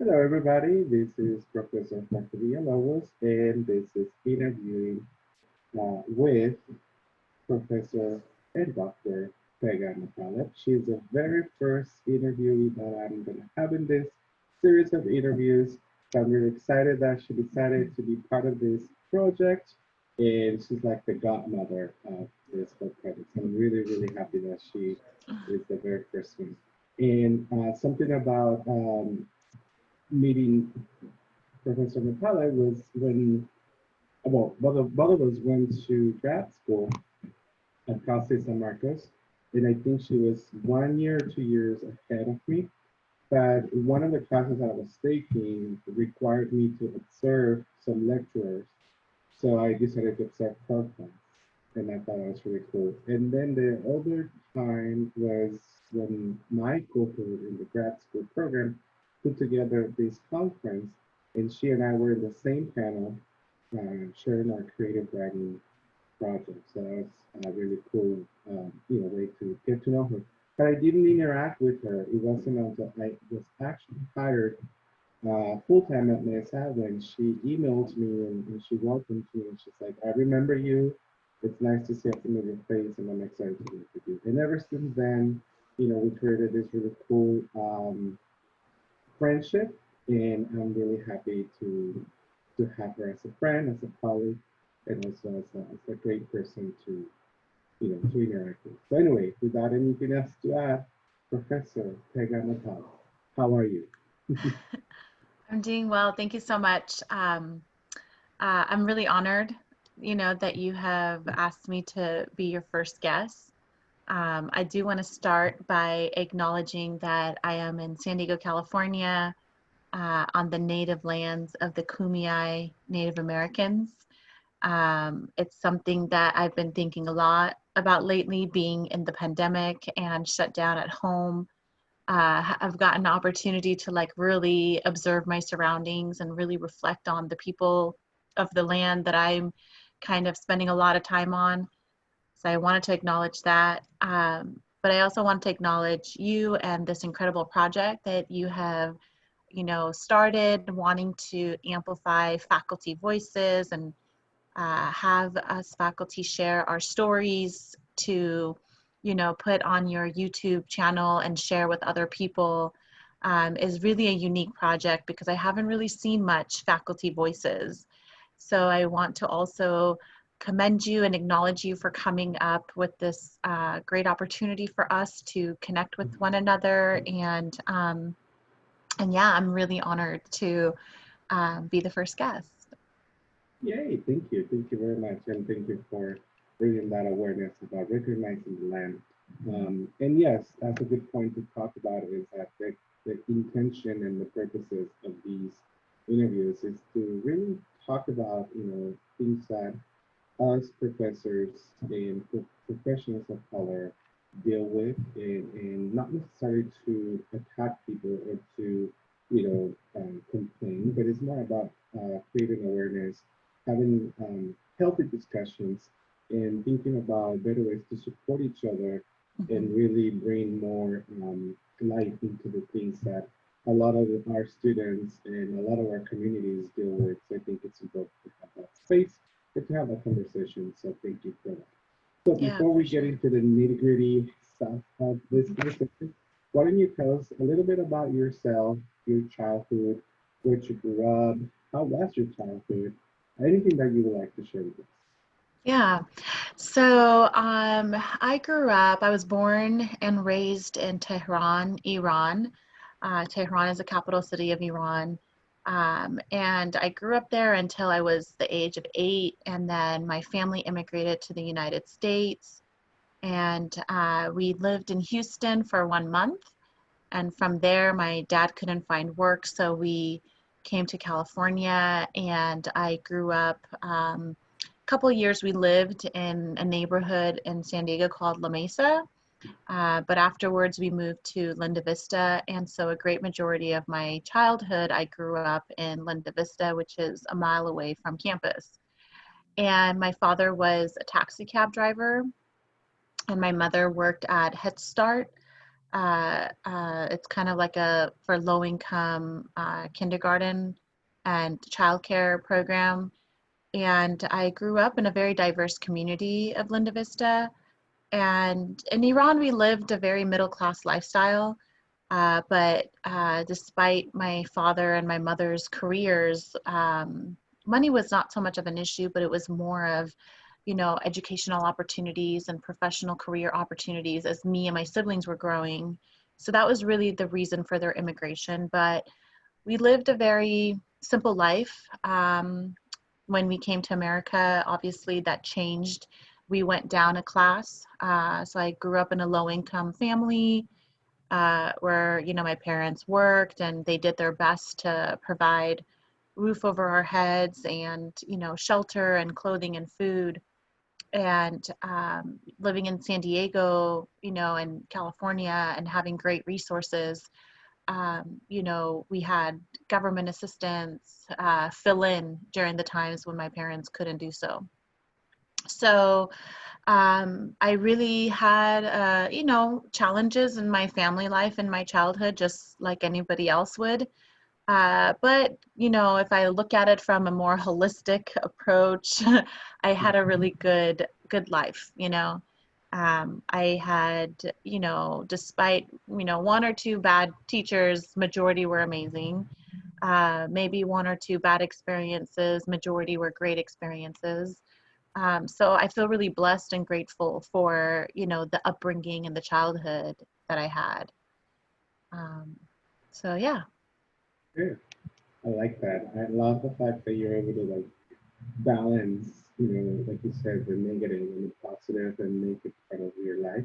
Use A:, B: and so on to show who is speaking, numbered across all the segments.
A: Hello, everybody. This is Professor Pegah and this is interviewing with Professor and Dr. Pegah Motaleb. She's the very first interviewee that I'm going to have in this series of interviews. So I'm really excited that she decided to be part of this project, and she's like the godmother of this whole project. So I'm really, really happy that she is the very first one. And something about meeting Professor Motaleb was when, well, both of us went to grad school at Cal State San Marcos, and I think she was 1 year or 2 years ahead of me. But one of the classes that I was taking required me to observe some lecturers, so I decided to observe her class, and I thought that was really cool. And then the other time was when my cohort in the grad school program put together this conference, and she and I were in the same panel, sharing our creative writing project. So that was a really cool, way to get to know her. But I didn't interact with her. It wasn't until I was actually hired full time at Mesa when she emailed me and she welcomed me and she's like, "I remember you. It's nice to see a familiar face, and I'm excited to work with you." And ever since then, we created this really cool friendship, and I'm really happy to have her as a friend, as a colleague, and also as a great person to interact with. So anyway, without anything else to add, Professor Pegah Natal, how are you?
B: I'm doing well. Thank you so much. I'm really honored, that you have asked me to be your first guest. I do want to start by acknowledging that I am in San Diego, California, on the native lands of the Kumeyaay Native Americans. It's something that I've been thinking a lot about lately, being in the pandemic and shut down at home. I've gotten an opportunity to like really observe my surroundings and really reflect on the people of the land that I'm kind of spending a lot of time on. So I wanted to acknowledge that. But I also want to acknowledge you and this incredible project that you have, started wanting to amplify faculty voices and have us faculty share our stories to, put on your YouTube channel and share with other people is really a unique project because I haven't really seen much faculty voices. So I want to also commend you and acknowledge you for coming up with this great opportunity for us to connect with one another. And yeah, I'm really honored to be the first guest.
A: Yay, thank you very much, and thank you for bringing that awareness about recognizing the land. And yes, that's a good point to talk about is that the intention and the purposes of these interviews is to really talk about, things that us professors and professionals of color deal with, and not necessarily to attack people or to, complain, but it's more about creating awareness, having healthy discussions, and thinking about better ways to support each other and
B: Mhm.
A: really bring more light into the things that a lot of our students and a lot of our communities deal with. So I think it's important to have that space to have a conversation. So thank you for that. So
B: Yeah,
A: before
B: for
A: we get
B: sure.
A: into the nitty gritty stuff of this conversation, why don't you tell us a little bit about yourself, your childhood, where you grew up, how was your childhood, anything that you would like to share with us?
B: Yeah. So I grew up, I was born and raised in Tehran, Iran. Tehran is the capital city of Iran. And I grew up there until I was the age of 8. And then my family immigrated to the United States. And we lived in Houston for 1 month. And from there, my dad couldn't find work. So we came to California and I grew up. Couple of years we lived in a neighborhood in San Diego called La Mesa, but afterwards we moved to Linda Vista, and so a great majority of my childhood I grew up in Linda Vista, which is a mile away from campus. And my father was a taxi cab driver, and my mother worked at Head Start, It's kind of like a for low income kindergarten and childcare program. And I grew up in a very diverse community of Linda Vista. And in Iran, we lived a very middle class lifestyle. But despite my father and my mother's careers, money was not so much of an issue, but it was more of, educational opportunities and professional career opportunities as me and my siblings were growing. So that was really the reason for their immigration. But we lived a very simple life. When we came to America, obviously that changed. We went down a class. So I grew up in a low income family where, my parents worked and they did their best to provide roof over our heads and, shelter and clothing and food. And living in San Diego, and California and having great resources, we had government assistance fill in during the times when my parents couldn't do so. So I really had, challenges in my family life in my childhood, just like anybody else would. But, if I look at it from a more holistic approach, I had a really good life, I had, despite, one or two bad teachers, majority were amazing. Maybe one or two bad experiences, majority were great experiences. So I feel really blessed and grateful for, the upbringing and the childhood that I had. So yeah.
A: Good. I like that. I love the fact that you're able to like balance, like you said, the negative and the positive and make it part of your life.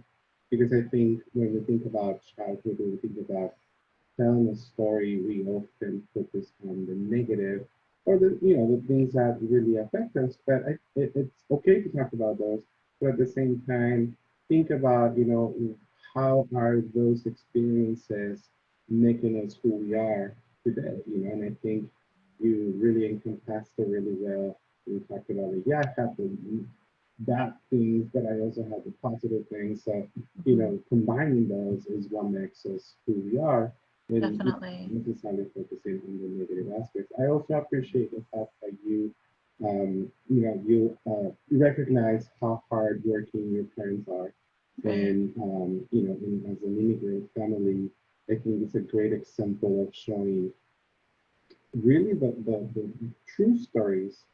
A: Because I think when we think about childhood, when we think about telling a story, we often focus on the negative or the things that really affect us. But it's okay to talk about those, but at the same time, think about how are those experiences making us who we are today. And I think you really encompassed it really well. We talked about it. Yeah, I have the bad things, but I also have the positive things. So combining those is what makes us who we are and
B: Definitely.
A: necessarily focusing on the negative aspects. I also appreciate the fact that you recognize how hardworking your parents are,
B: Right.
A: and as an immigrant family, I think it's a great example of showing really the true stories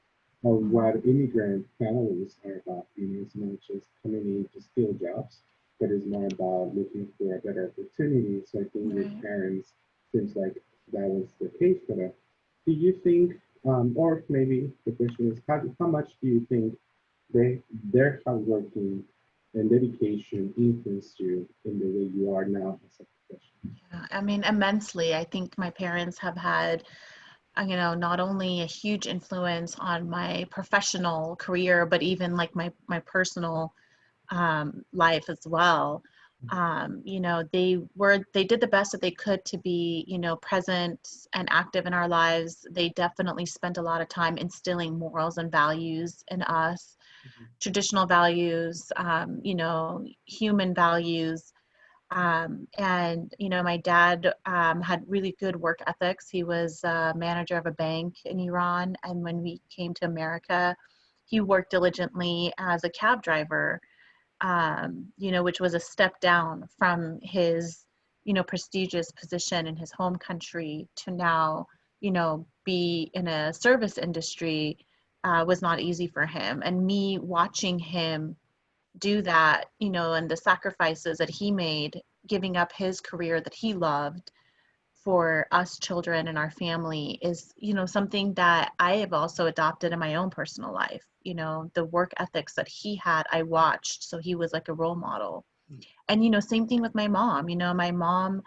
A: of
B: Mhm.
A: what immigrant families are about. It's not just coming in to steal jobs, but it's more about looking for a better opportunity. So I think your
B: Right.
A: parents seems like that was the case for them. Do you think, or maybe the question is, how much do you think their hard working and dedication influenced you in the way you are now as a professional?
B: Yeah. I mean, immensely. I think my parents have had, not only a huge influence on my professional career, but even like my personal life as well. They did the best that they could to be, present and active in our lives. They definitely spent a lot of time instilling morals and values in us, traditional values, human values. And my dad had really good work ethics. He was manager of a bank in Iran, and when we came to America, he worked diligently as a cab driver, which was a step down from his, prestigious position in his home country to now, be in a service industry was not easy for him. And me watching him do that, and the sacrifices that he made, giving up his career that he loved for us children and our family is, something that I have also adopted in my own personal life. The work ethics that he had, I watched. So he was like a role model. And, same thing with my mom. My mom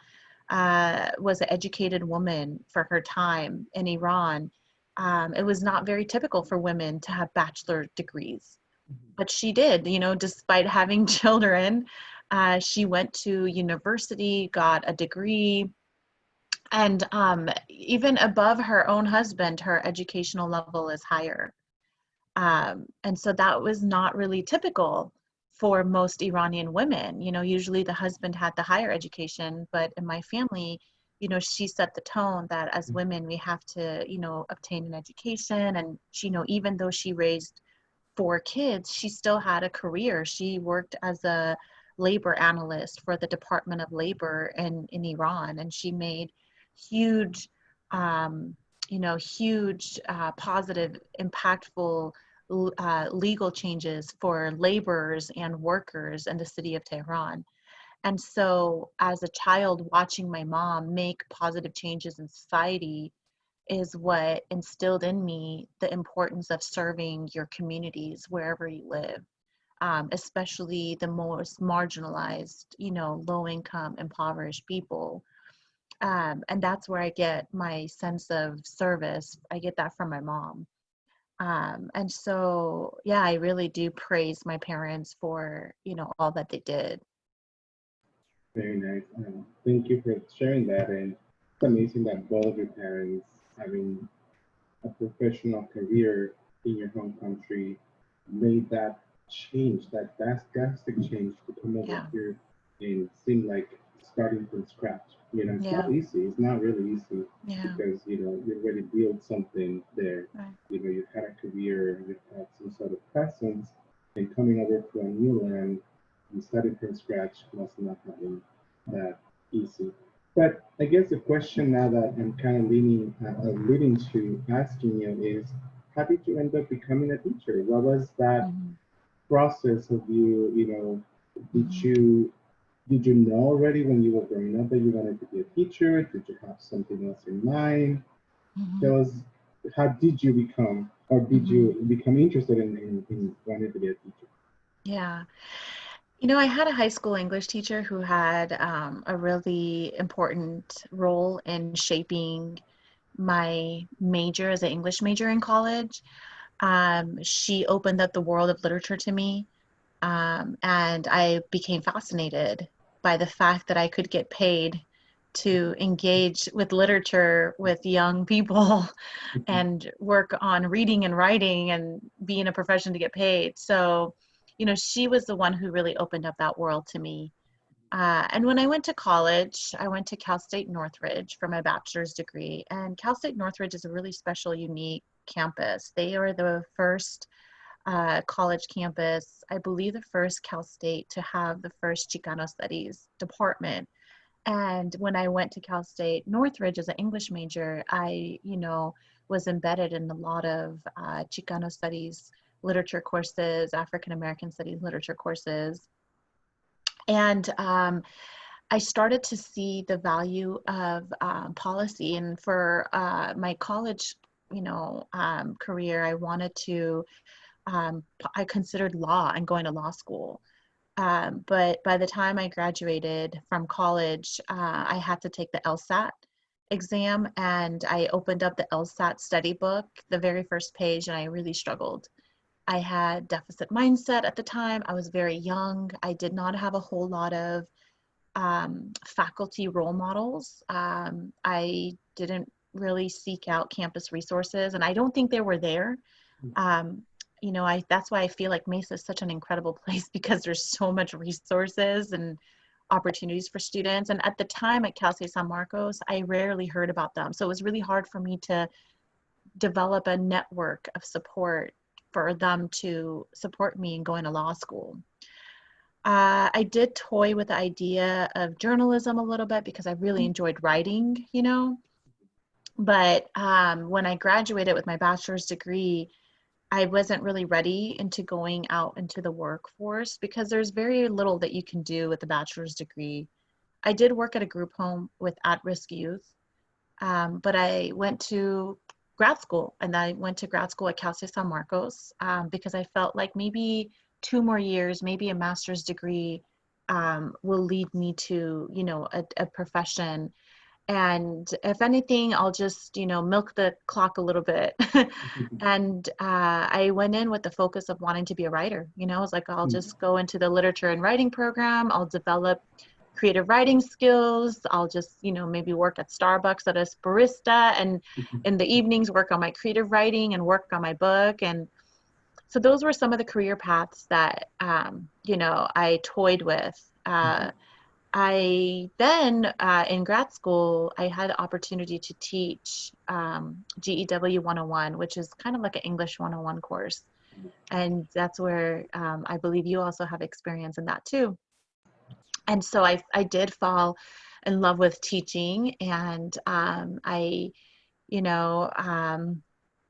B: was an educated woman for her time in Iran. It was not very typical for women to have bachelor degrees, but she did, despite having children. She went to university, got a degree, and even above her own husband, her educational level is higher. And so that was not really typical for most Iranian women. You know, usually the husband had the higher education, but in my family, you know, she set the tone that as women, we have to, you know, obtain an education. And she, you know, even though she raised 4 kids, she still had a career. She worked as a labor analyst for the Department of Labor in Iran, and she made huge, um, you know, huge, positive, impactful legal changes for laborers and workers in the city of Tehran. And so, as a child, watching my mom make positive changes in society is what instilled in me the importance of serving your communities wherever you live, especially the most marginalized, you know, low income, impoverished people. And that's where I get my sense of service. I get that from my mom. And so, yeah, I really do praise my parents for, you know, all that they did.
A: Very nice. Thank you for sharing that. And it's amazing that both of your parents having a professional career in your home country made that change, that drastic change to come over
B: Yeah,
A: here and seem like starting from scratch. You know, it's
B: yeah,
A: not easy. It's not really easy
B: yeah,
A: because, you know, you already built something there.
B: right,
A: You know, you've had a career, you've had some sort of presence, and coming over to a new land and starting from scratch was not having that easy. But I guess the question now that I'm kind of leading to asking you is, how did you end up becoming a teacher? What was that
B: hmm,
A: process of you, you know, did
B: hmm,
A: you know already when you were growing up that you wanted to be a teacher? Did you have something else in mind?
B: hmm,
A: Tell us, how did you become, or did
B: hmm.
A: you become interested in wanting to be a teacher?
B: Yeah. You know, I had a high school English teacher who had a really important role in shaping my major as an English major in college. She opened up the world of literature to me, and I became fascinated by the fact that I could get paid to engage with literature with young people and work on reading and writing and be in a profession to get paid. So, you know, she was the one who really opened up that world to me. And when I went to college, I went to Cal State Northridge for my bachelor's degree. And Cal State Northridge is a really special, unique campus. They are the first college campus, I believe the first Cal State to have the first Chicano Studies department. And when I went to Cal State Northridge as an English major, I, you know, was embedded in a lot of Chicano studies literature courses, African American studies literature courses. And I started to see the value of policy. And for my college, you know, career, I wanted to, I considered law and going to law school. But by the time I graduated from college, I had to take the LSAT exam, and I opened up the LSAT study book, the very first page, and I really struggled. I had deficit mindset at the time. I was very young. I did not have a whole lot of faculty role models. I didn't really seek out campus resources, and I don't think they were there. um, you know, I that's why I feel like Mesa is such an incredible place because there's so much resources and opportunities for students. And at the time at Cal State San Marcos, I rarely heard about them. So it was really hard for me to develop a network of support for them to support me in going to law school. I did toy with the idea of journalism a little bit because I really enjoyed writing, you know. But when I graduated with my bachelor's degree, I wasn't really ready into going out into the workforce because there's very little that you can do with a bachelor's degree. I did work at a group home with at-risk youth, but I went to grad school, and I went to grad school at Cal State San Marcos because I felt like maybe 2 more years, maybe a master's degree will lead me to, you know, a profession. And if anything, I'll just, you know, milk the clock a little bit. And I went in with the focus of wanting to be a writer. You know, I was like, I'll just go into the literature and writing program. I'll develop creative writing skills. I'll just, you know, maybe work at Starbucks as a barista, and in the evenings work on my creative writing and work on my book. And so those were some of the career paths that, you know, I toyed with.
A: Mhm.
B: I then, in grad school, I had the opportunity to teach GEW 101, which is kind of like an English 101 course. And that's where I believe you also have experience in that too. And so I did fall in love with teaching, and I, you know,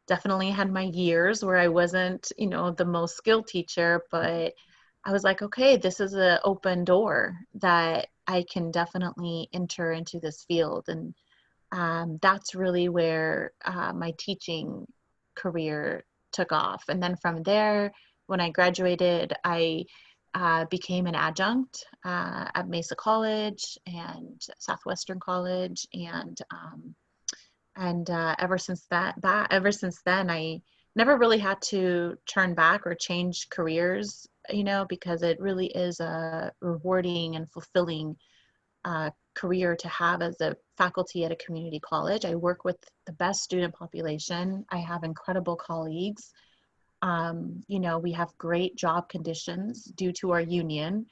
B: definitely had my years where I wasn't, you know, the most skilled teacher, but I was like, okay, this is an open door that I can definitely enter into this field. And that's really where my teaching career took off. And then from there, when I graduated, I became an adjunct at Mesa College and Southwestern College, and ever since then, I never really had to turn back or change careers, you know, because it really is a rewarding and fulfilling career to have as a faculty at a community college. I work with the best student population. I have incredible colleagues. You know, we have great job conditions due to our union.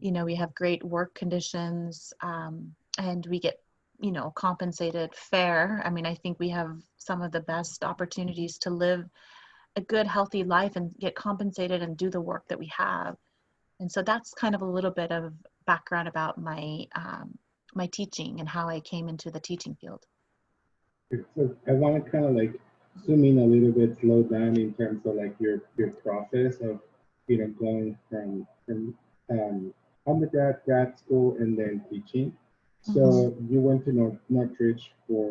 B: You know, we have great work conditions, and we get, you know, compensated fair. I mean, I think we have some of the best opportunities to live a good, healthy life and get compensated and do the work that we have. And so that's kind of a little bit of background about my teaching and how I came into the teaching field.
A: So I want to kind of like zoom in a little bit, slow down in terms of like your process of going from undergrad, grad school, and then teaching.
B: Hmm.
A: So you went to Northridge for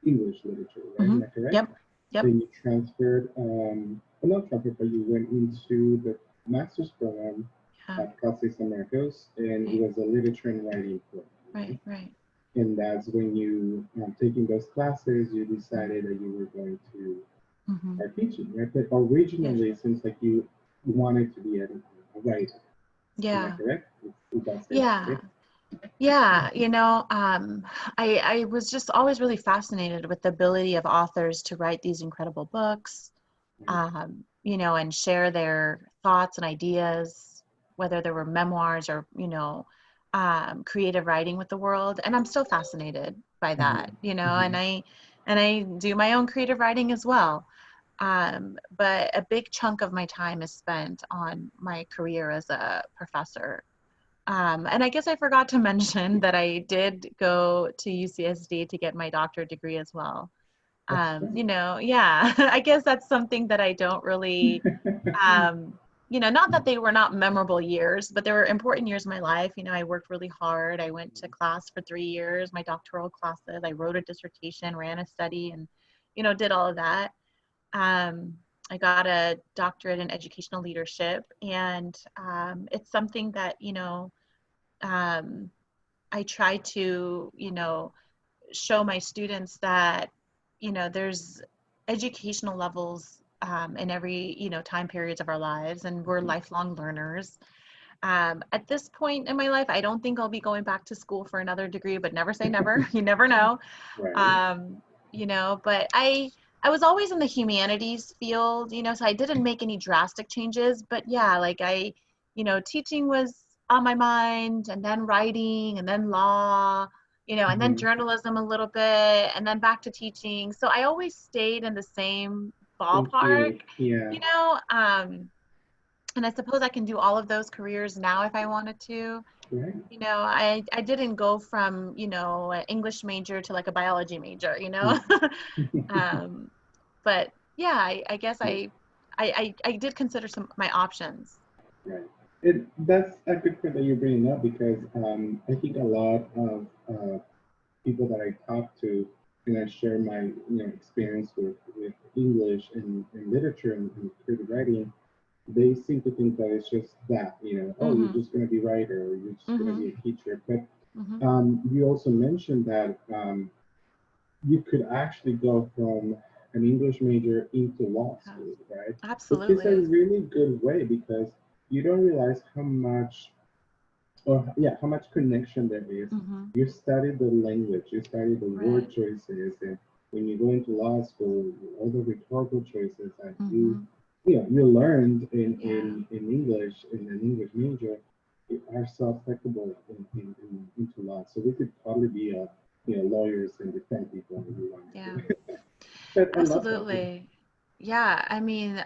A: English literature, right?
B: Hmm.
A: Am I correct?
B: Yep. Yep.
A: Then you transferred, well, not transferred, but you went into the master's program
B: Yeah.
A: at Cal State San Marcos, and it
B: Right.
A: was a literature and writing program, right?
B: Right. Right.
A: And that's when you, taking those classes, you decided that you were going to
B: Mm-hmm.
A: start teaching, right? But
B: Yeah.
A: originally, it seems like you wanted to be a writer. Am I
B: Yeah.
A: correct? With that statement,
B: Yeah.
A: right?
B: Yeah, you know, I was just always really fascinated with the ability of authors to write these incredible books,
A: Right.
B: you know, and share their thoughts and ideas, whether they were memoirs or, you know, creative writing with the world. And I'm still fascinated by that,
A: Mhm.
B: you know,
A: Mhm.
B: and I do my own creative writing as well. But a big chunk of my time is spent on my career as a professor. And I guess I forgot to mention that I did go to UCSD to get my doctorate degree as well.
A: That's
B: You know, yeah, I guess that's something that I don't really,
A: right.
B: um, you know, not that they were not memorable years, but they were important years of my life. You know, I worked really hard. I went to class for 3 years, my doctoral classes. I wrote a dissertation, ran a study, and, you know, did all of that. Um, I got a doctorate in educational leadership, and it's something that, you know, um, I try to, you know, show my students that, you know, there's educational levels in every, you know, time periods of our lives, and we're lifelong learners. At this point in my life, I don't think I'll be going back to school for another degree, but never say never. You never know.
A: Right.
B: Um, you know, but I was always in the humanities field, you know, so I didn't make any drastic changes, but yeah, like you know, teaching was on my mind, and then writing, and then law, you know, and then
A: Mhm.
B: journalism a little bit, and then back to teaching. So I always stayed in the same
A: Same
B: ballpark,
A: field. Yeah.
B: you know, and I suppose I can do all of those careers now if I wanted to.
A: Right.
B: You know, I didn't go from, you know, an English major to like a biology major, you know.
A: Mm.
B: um, but yeah, I guess
A: Yeah.
B: I did consider some my options.
A: Right. That's a good point that you're bringing up because I think a lot of people that I talk to and I share my experience with English and literature and creative writing, they seem to think that it's just that oh, you're
B: Mm-hmm.
A: just going to be writer or you're just going to
B: Mm-hmm.
A: be a teacher. But
B: Mm-hmm.
A: you also mentioned that you could actually go from an English major into law
B: Yeah,
A: school, right? Which is a
B: absolutely.
A: really good way because you don't realize how much, or yeah, how much connection there is.
B: Mm-hmm.
A: You study the language, you study the word
B: Right.
A: choices, and when you go into law school, all the rhetorical choices that you
B: Mm-hmm.
A: you learned
B: Yeah.
A: in English in an English major are so applicable into law. So we could probably be lawyers and defend people if we wanted
B: Yeah.
A: to. But I love that.
B: Absolutely. Yeah, I mean,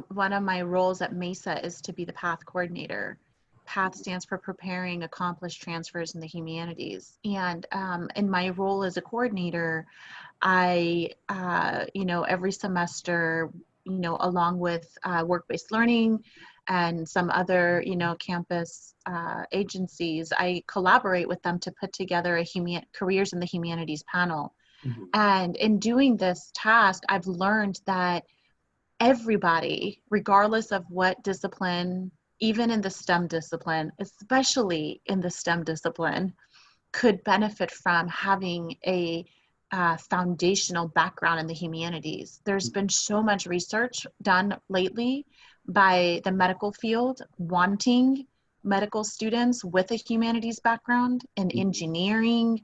B: one of my roles at Mesa is to be the PATH coordinator. PATH stands for Preparing Accomplished Transfers in the Humanities. And in my role as a coordinator, every semester, along with work-based learning and some other, campus agencies, I collaborate with them to put together a careers in the humanities panel.
A: Mhm.
B: And in doing this task, I've learned that everybody, regardless of what discipline, even in the STEM discipline, especially in the STEM discipline, could benefit from having a foundational background in the humanities. There's been so much research done lately by the medical field wanting medical students with a humanities background in
A: Mhm.
B: engineering,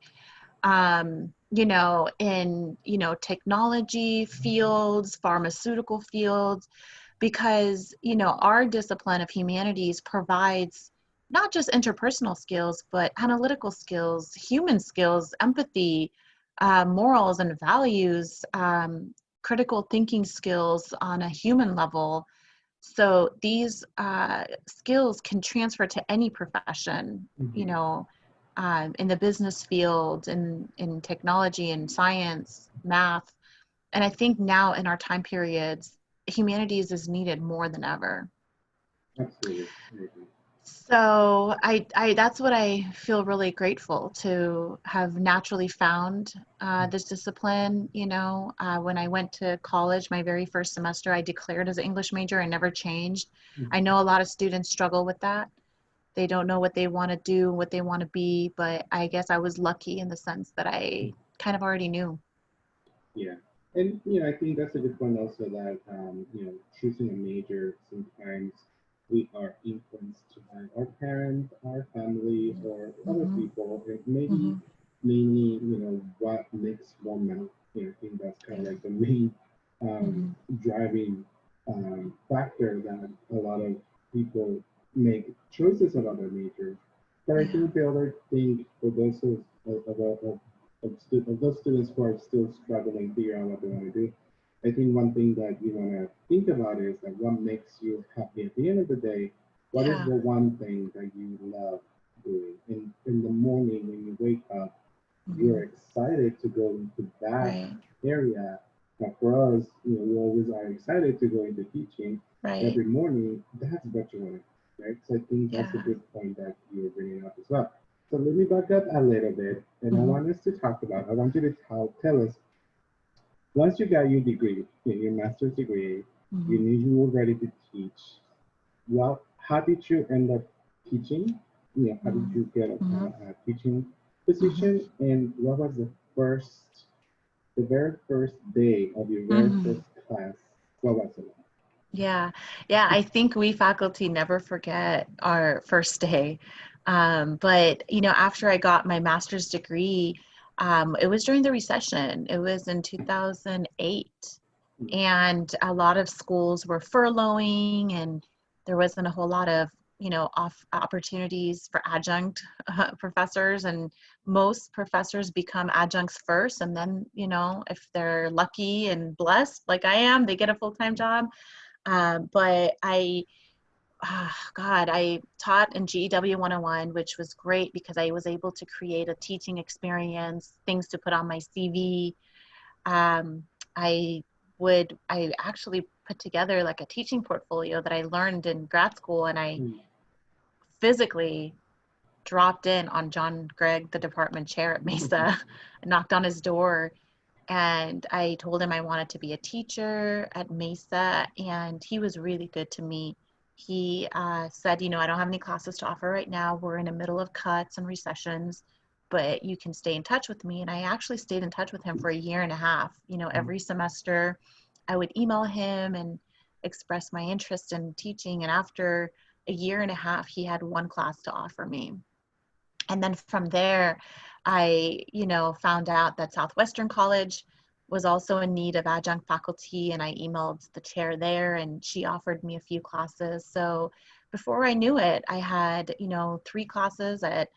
B: in, technology fields, pharmaceutical fields, because, our discipline of humanities provides not just interpersonal skills, but analytical skills, human skills, empathy, morals and values, critical thinking skills on a human level. So these skills can transfer to any profession,
A: Mhm.
B: in the business field, in technology and science, math. And I think now in our time periods, humanities is needed more than ever.
A: Absolutely. I agree.
B: So that's what I feel really grateful to have naturally found this discipline. When I went to college, my very first semester, I declared as an English major. I never changed. I
A: Mhm.
B: know a lot of students struggle with that. They don't know what they want to do, what they want to be, but I guess I was lucky in the sense that I kind of already knew.
A: Yeah. And I think that's a good point also that choosing a major sometimes we are influenced by our parents, our family, or other
B: Mm-hmm.
A: people, and maybe
B: Mm-hmm.
A: mainly what makes one man. I think that's kind of
B: Yeah.
A: like the main
B: Mm-hmm.
A: driving factor that a lot of people make choices about their major. But I
B: Yeah.
A: think the other thing for those of those students who are still struggling to figure out what they want to do, I think one thing that you want to think about is that what makes you happy at the end of the day. What is
B: Yeah.
A: the one thing that you love doing? In the morning when you wake up,
B: Mm-hmm.
A: you're excited to go into that
B: Right.
A: area. But for us, we always are excited to go into teaching
B: Right.
A: every morning. That's what you want to do, right? So I think that's a
B: Yeah.
A: good point that you're bringing up as well. So let me back up a little bit, and I
B: Mm-hmm.
A: want us to talk about. I want you to tell us once you got your degree, your master's degree, you
B: Mm-hmm.
A: knew you were ready to teach. Well, how did you end up teaching? How did
B: Mm-hmm.
A: you get
B: Mm-hmm.
A: a teaching
B: Mm-hmm.
A: position? And what was the very first day of your very
B: Mm-hmm.
A: first class? What was it
B: Yeah, yeah, I think we faculty never forget our first day. But after I got my master's degree, it was during the recession. It was in 2008,
A: like?
B: and a lot of schools were furloughing, and there wasn't a whole lot of off opportunities for adjunct professors, and most professors become adjuncts first, and then if they're lucky and blessed like I am, they get a full-time job. But God, I taught in GEW 101, which was great because I was able to create a teaching experience, things to put on my CV. Um, I I actually put together like a teaching portfolio that I learned in grad school, and I
A: Mm,
B: physically dropped in on John Gregg, the department chair at Mesa, knocked on his door, and I told him I wanted to be a teacher at Mesa, and he was really good to me. He said, I don't have any classes to offer right now. We're in the middle of cuts and recessions, but you can stay in touch with me. And I actually stayed in touch with him for a year and a half.
A: mm,
B: Every semester I would email him and express my interest in teaching. And after a year and a half, he had one class to offer me. And then from there, I, found out that Southwestern College was also in need of adjunct faculty, and I emailed the chair there, and she offered me a few classes. So before I knew it, I had, you know, 3 classes at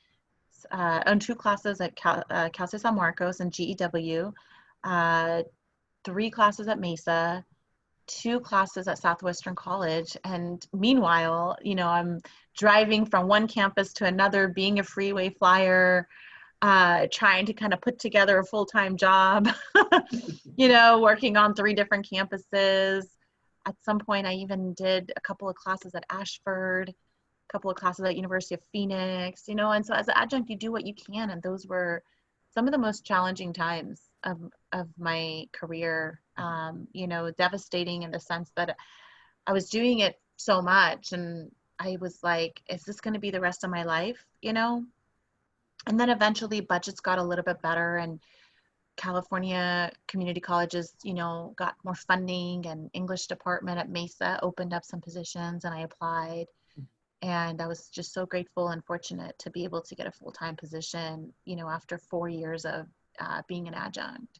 B: and 2 classes at Cal State San Marcos and GEW, uh, 3 classes at Mesa, 2 classes at Southwestern College. And meanwhile, you know, I'm driving from one campus to another, being a freeway flyer, trying to kind of put together a full-time job, you know, working on 3 different campuses. At some point, I even did a couple of classes at Ashford, a couple of classes at University of Phoenix, you know, and so as an adjunct, you do what you can. And those were some of the most challenging times of my career, you know, devastating in the sense that I was doing it so much. And I was like, is this going to be the rest of my life, you know? And then eventually budgets got a little bit better, and California community colleges, you know, got more funding, and English department at Mesa opened up some positions, and I applied. And I was just so grateful and fortunate to be able to get a full-time position, you know, after 4 years of being an adjunct.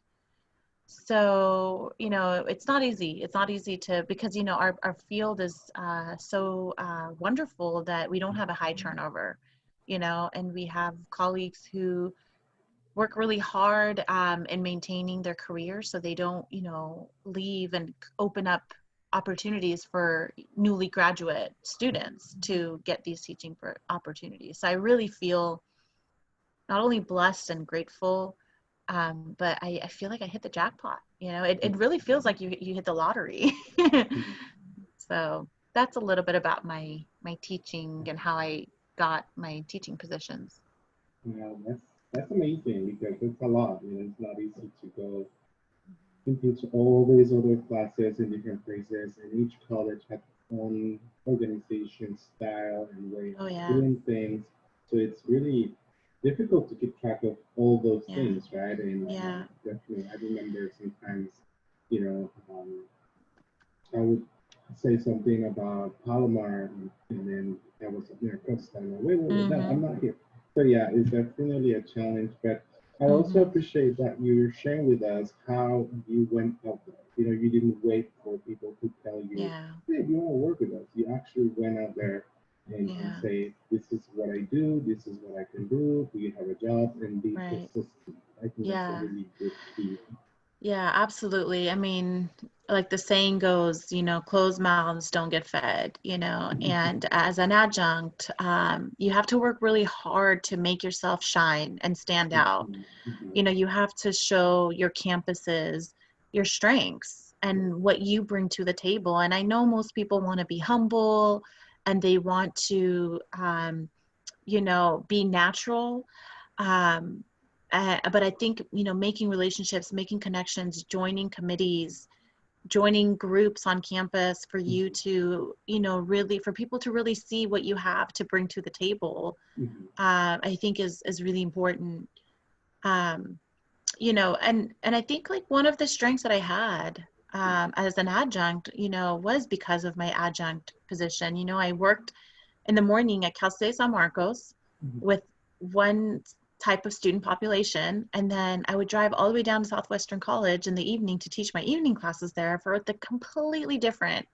B: So, you know, it's not easy. It's not easy to, because, you know, our field is so wonderful that we don't have a high turnover, you know, and we have colleagues who work really hard in maintaining their career so they don't, you know, leave and open up opportunities for newly graduate students to get these teaching opportunities. So I really feel not only blessed and grateful, but I feel like I hit the jackpot. You know, it really feels like you hit the lottery. So that's a little bit about my teaching and how I got my teaching positions.
A: Yeah, that's amazing because it's a lot. You know, it's not easy to go into all these other classes in different places, and each college has its own organization style and way
B: Oh
A: of
B: yeah,
A: doing things. So it's really difficult to keep track of all those
B: yeah,
A: things, right? And
B: yeah,
A: definitely, I remember sometimes, you know, I would say something about Palomar, and then I was near Costa. And wait, no,
B: mm-hmm,
A: I'm not here. So yeah, it's definitely a challenge. But I also
B: mm-hmm,
A: appreciate that you're sharing with us how you went out there. You know, you didn't wait for people to tell you,
B: yeah,
A: hey, do you want to work with us? You actually went out there and
B: yeah,
A: say, this is what I do, this is what I can do, do you have a job, and be
B: right,
A: persistent. I think that's a
B: yeah.
A: really good key.
B: Yeah, absolutely. I mean, like the saying goes, you know, closed mouths don't get fed, you know, and as an adjunct, you have to work really hard to make yourself shine and stand out.
A: Mhm, mhm.
B: You know, you have to show your campuses your strengths and what you bring to the table. And I know most people want to be humble and they want to, you know, be natural. Um, but I think, you know, making relationships, making connections, joining committees, joining groups on campus for you
A: Mhm,
B: to, you know, really, for people to really see what you have to bring to the table,
A: mhm.
B: I think is really important. Um, you know, and I think like one of the strengths that I had as an adjunct, you know, was because of my adjunct position. You know, I worked in the morning at Cal State San Marcos
A: Mhm.
B: with one type of student population, and then I would drive all the way down to Southwestern College in the evening to teach my evening classes there for the completely different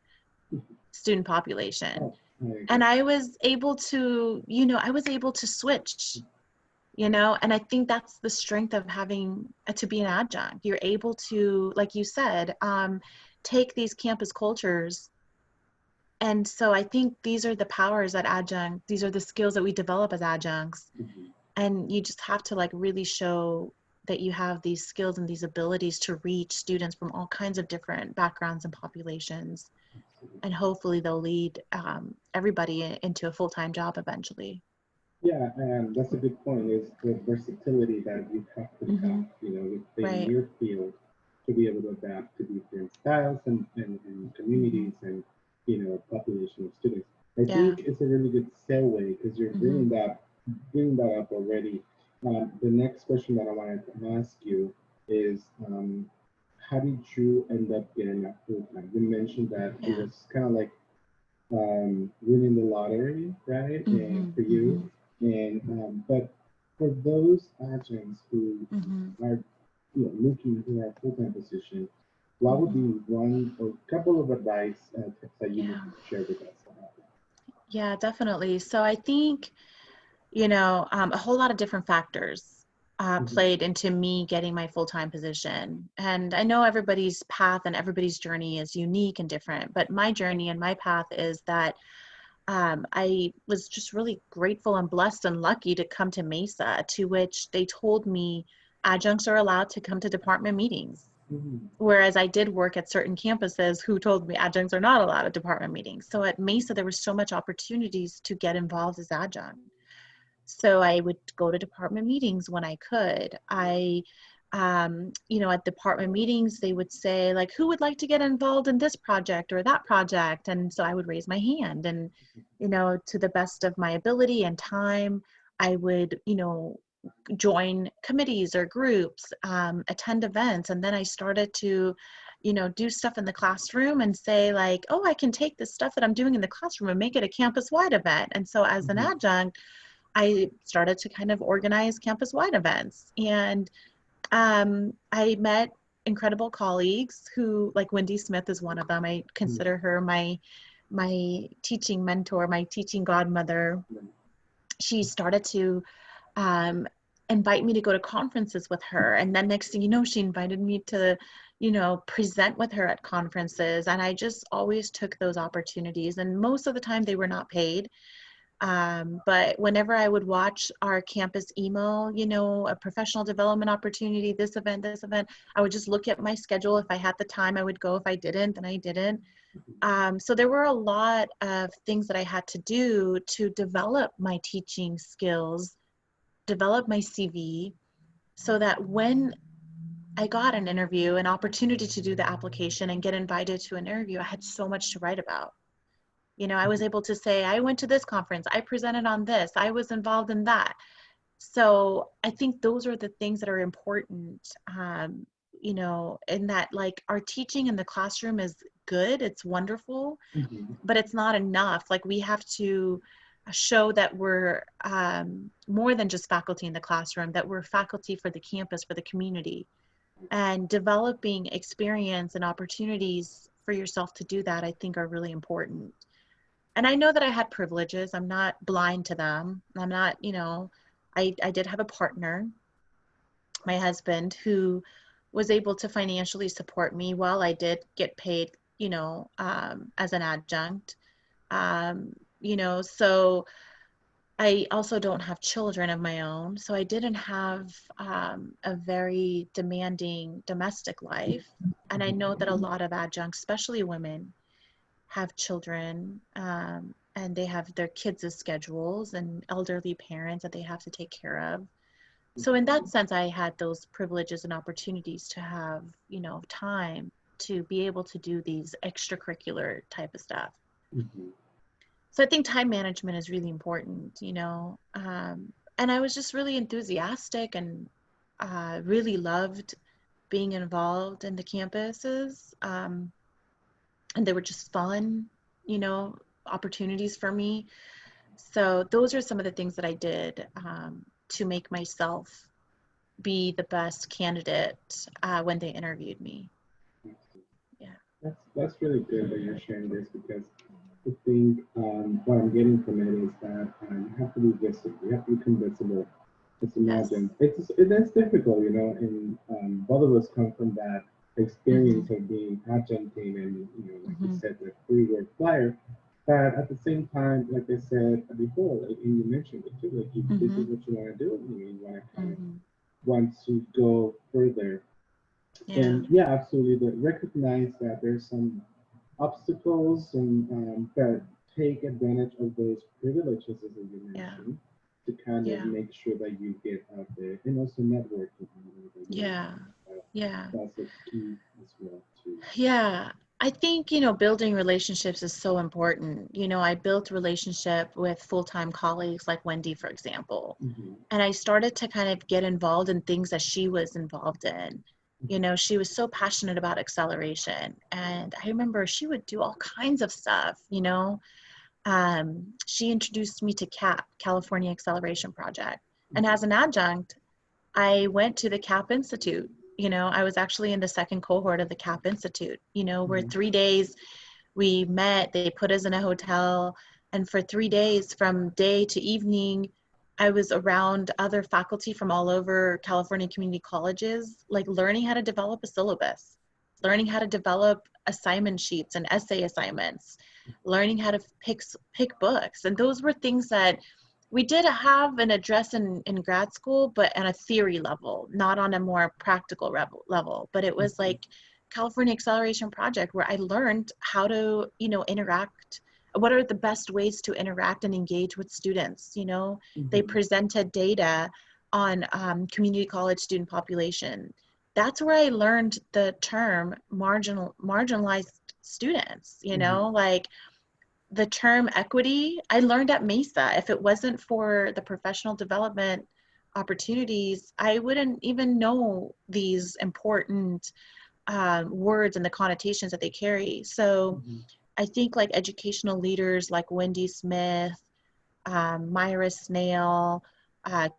B: student population.
A: Oh, very
B: And
A: good.
B: I was able to, you know, I was able to switch, you know, and I think that's the strength of having to be an adjunct. You're able to, like you said, take these campus cultures. And so I think these are the powers that adjunct, these are the skills that we develop as adjuncts.
A: Mhm.
B: And you just have to like really show that you have these skills and these abilities to reach students from all kinds of different backgrounds and populations. And hopefully they'll lead everybody into a full-time job eventually.
A: Yeah, and that's a good point. Is the versatility that you have to have,
B: Mm-hmm.
A: you know, within
B: Right.
A: your field to be able to adapt to different styles and
B: Mm-hmm.
A: communities and population of students. I
B: Yeah.
A: think it's a really good segue because you're
B: Mm-hmm.
A: bringing that up already. The next question that I wanted to ask you is, how did you end up getting that full time? You mentioned that it
B: Yeah.
A: was kind of like winning the lottery, right? And
B: Mm-hmm.
A: for you,
B: Mm-hmm.
A: and but for those agents who
B: Mm-hmm.
A: are looking for a full-time position, what would be one or couple of advice tips that you would
B: Yeah.
A: share with us about that?
B: Yeah, definitely. So I think, a whole lot of different factors
A: Mhm,
B: played into me getting my full-time position. And I know everybody's path and everybody's journey is unique and different, but my journey and my path is that I was just really grateful and blessed and lucky to come to Mesa, to which they told me adjuncts are allowed to come to department meetings.
A: mhm,
B: Whereas I did work at certain campuses who told me adjuncts are not allowed at department meetings. So at Mesa, there was so much opportunities to get involved as adjunct. So I would go to department meetings when I could. At department meetings, they would say, like, who would like to get involved in this project or that project? And so I would raise my hand and, to the best of my ability and time, I would, join committees or groups, attend events. And then I started to, do stuff in the classroom and say, like, oh, I can take this stuff that I'm doing in the classroom and make it a campus-wide event. And so as an
A: mhm,
B: adjunct, I started to kind of organize campus-wide events. And I met incredible colleagues who, like Wendy Smith is one of them. I
A: mhm,
B: consider her my teaching mentor, my teaching godmother.
A: mhm,
B: She started to um, invite me to go to conferences with her. And then next thing you know, she invited me to, present with her at conferences. And I just always took those opportunities. And most of the time they were not paid. But whenever I would watch our campus email, a professional development opportunity, this event, I would just look at my schedule. If I had the time, I would go. If I didn't, then I didn't. So there were a lot of things that I had to do to develop my teaching skills, develop my CV, so that when I got an interview, an opportunity to do the application and get invited to an interview, I had so much to write about. I was
A: mhm,
B: able to say, I went to this conference, I presented on this, I was involved in that. So I think those are the things that are important, in that, like, our teaching in the classroom is good, it's wonderful,
A: mhm,
B: but it's not enough. Like, we have to show that we're more than just faculty in the classroom, that we're faculty for the campus, for the community, and developing experience and opportunities for yourself to do that, I think, are really important. And I know that I had privileges. I'm not blind to them. I'm not, I did have a partner, my husband, who was able to financially support me while I did get paid, as an adjunct. So I also don't have children of my own. So I didn't have a very demanding domestic life. And I know that a lot of adjuncts, especially women, have children, and they have their kids' schedules and elderly parents that they have to take care of. So in that sense, I had those privileges and opportunities to have, time to be able to do these extracurricular type of stuff.
A: mhm,
B: So I think time management is really important, and I was just really enthusiastic and really loved being involved in the campuses. And they were just fun, you know, opportunities for me. So those are some of the things that I did to make myself be the best candidate when they interviewed me.
A: mhm.
B: Yeah.
A: That's really good that you're sharing this because I think what I'm getting from it is that you have to be visible, you have to become visible. Just
B: Yes.
A: imagine it's difficult, and both of us come from that
B: Mm-hmm.
A: experience of being adjuncting and like you
B: Mm-hmm.
A: said, the free work flyer. But at the same time, like I said before, like, and you mentioned it too, like this
B: Mm-hmm.
A: is what you want to do, you want to kind of
B: Mm-hmm.
A: want to go further.
B: Yeah.
A: And yeah, absolutely, but recognize that there's some obstacles and that take advantage of those privileges as you
B: Yeah.
A: mentioned to kind of
B: Yeah.
A: make sure that you get out there and also networking that you
B: Yeah.
A: mentioned.
B: Yeah.
A: That's a key as well too.
B: Yeah. I think, building relationships is so important. I built relationship with full-time colleagues like Wendy, for example.
A: Hmm.
B: And I started to kind of get involved in things that she was involved in. She was so passionate about acceleration. And I remember she would do all kinds of stuff. She introduced me to CAP, California Acceleration Project. And
A: Hmm.
B: as an adjunct, I went to the CAP Institute You know, I was actually in the second cohort of the CAP Institute, you know, where
A: Mhm.
B: 3 days we met, they put us in a hotel, and for 3 days from day to evening, I was around other faculty from all over California community colleges, like learning how to develop a syllabus, learning how to develop assignment sheets and essay assignments, learning how to pick books. And those were things that we did have an address in grad school, but on a theory level, not on a more practical level. But it was like California Acceleration Project, where I learned how to, you know, interact. What are the best ways to interact and engage with students? You know, they
A: Mhm.
B: presented data on community college student population. That's where I learned the term marginalized students. You know,
A: Mhm.
B: like the term equity, I learned at Mesa. If it wasn't for the professional development opportunities, I wouldn't even know these important words and the connotations that they carry. So
A: Mhm.
B: I think like educational leaders like Wendy Smith, Myra Snail,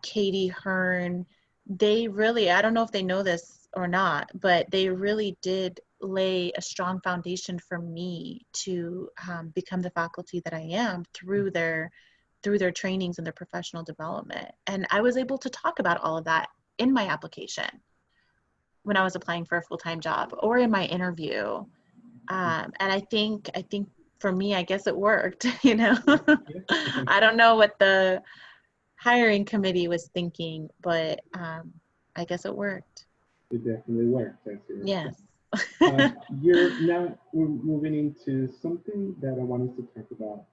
B: Katie Hearn, they really, I don't know if they know this or not, but they really did lay a strong foundation for me to become the faculty that I am through their trainings and their professional development. And I was able to talk about all of that in my application when I was applying for a full-time job or in my interview. And I think for me, I guess it worked, you know.
A: Yeah.
B: I don't know what the hiring committee was thinking, but I guess it worked.
A: It definitely worked. I see.
B: Yes.
A: You're now we're moving into something that I wanted to talk about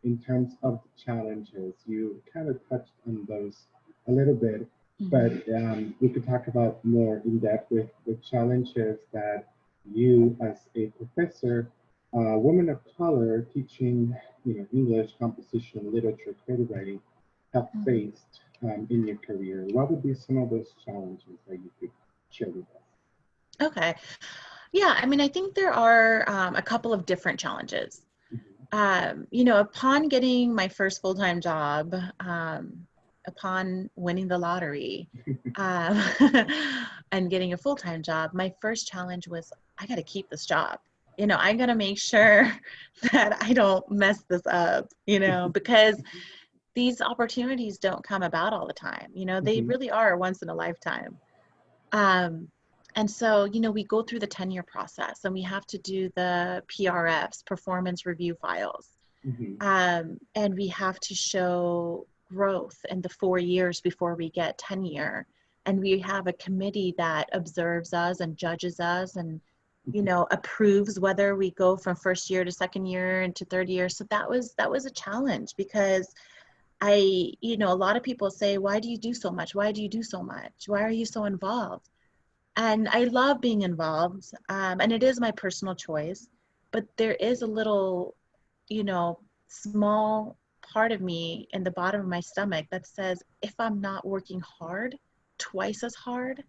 A: in terms of the challenges. You kind of touched on those a little bit, but
B: Mhm.
A: we could talk about more in depth with the challenges that you, as a professor, woman of color, teaching English, composition, literature, creative writing, have
B: Mhm.
A: faced in your career. What would be some of those challenges that you could share with us?
B: Okay. Yeah, I mean, I think there are a couple of different challenges.
A: Mhm.
B: You know, upon getting my first full-time job, upon winning the lottery, um, and getting a full-time job, my first challenge was I got to keep this job. You know, I got to make sure that I don't mess this up, you know, because these opportunities don't come about all the time. You know, they
A: Mhm.
B: really are once in a lifetime. Um, and so, you know, we go through the tenure process and we have to do the PRFs, performance review files.
A: Mhm.
B: And we have to show growth in the 4 years before we get tenure. And we have a committee that observes us and judges us and, you
A: Mhm.
B: know, approves whether we go from first year to second year into third year. So that was a challenge because you know, a lot of people say, why do you do so much? Why do you do so much? Why are you so involved? And I love being involved, and it is my personal choice, but there is a little, you know, small part of me in the bottom of my stomach that says, if I'm not working hard, twice as hard,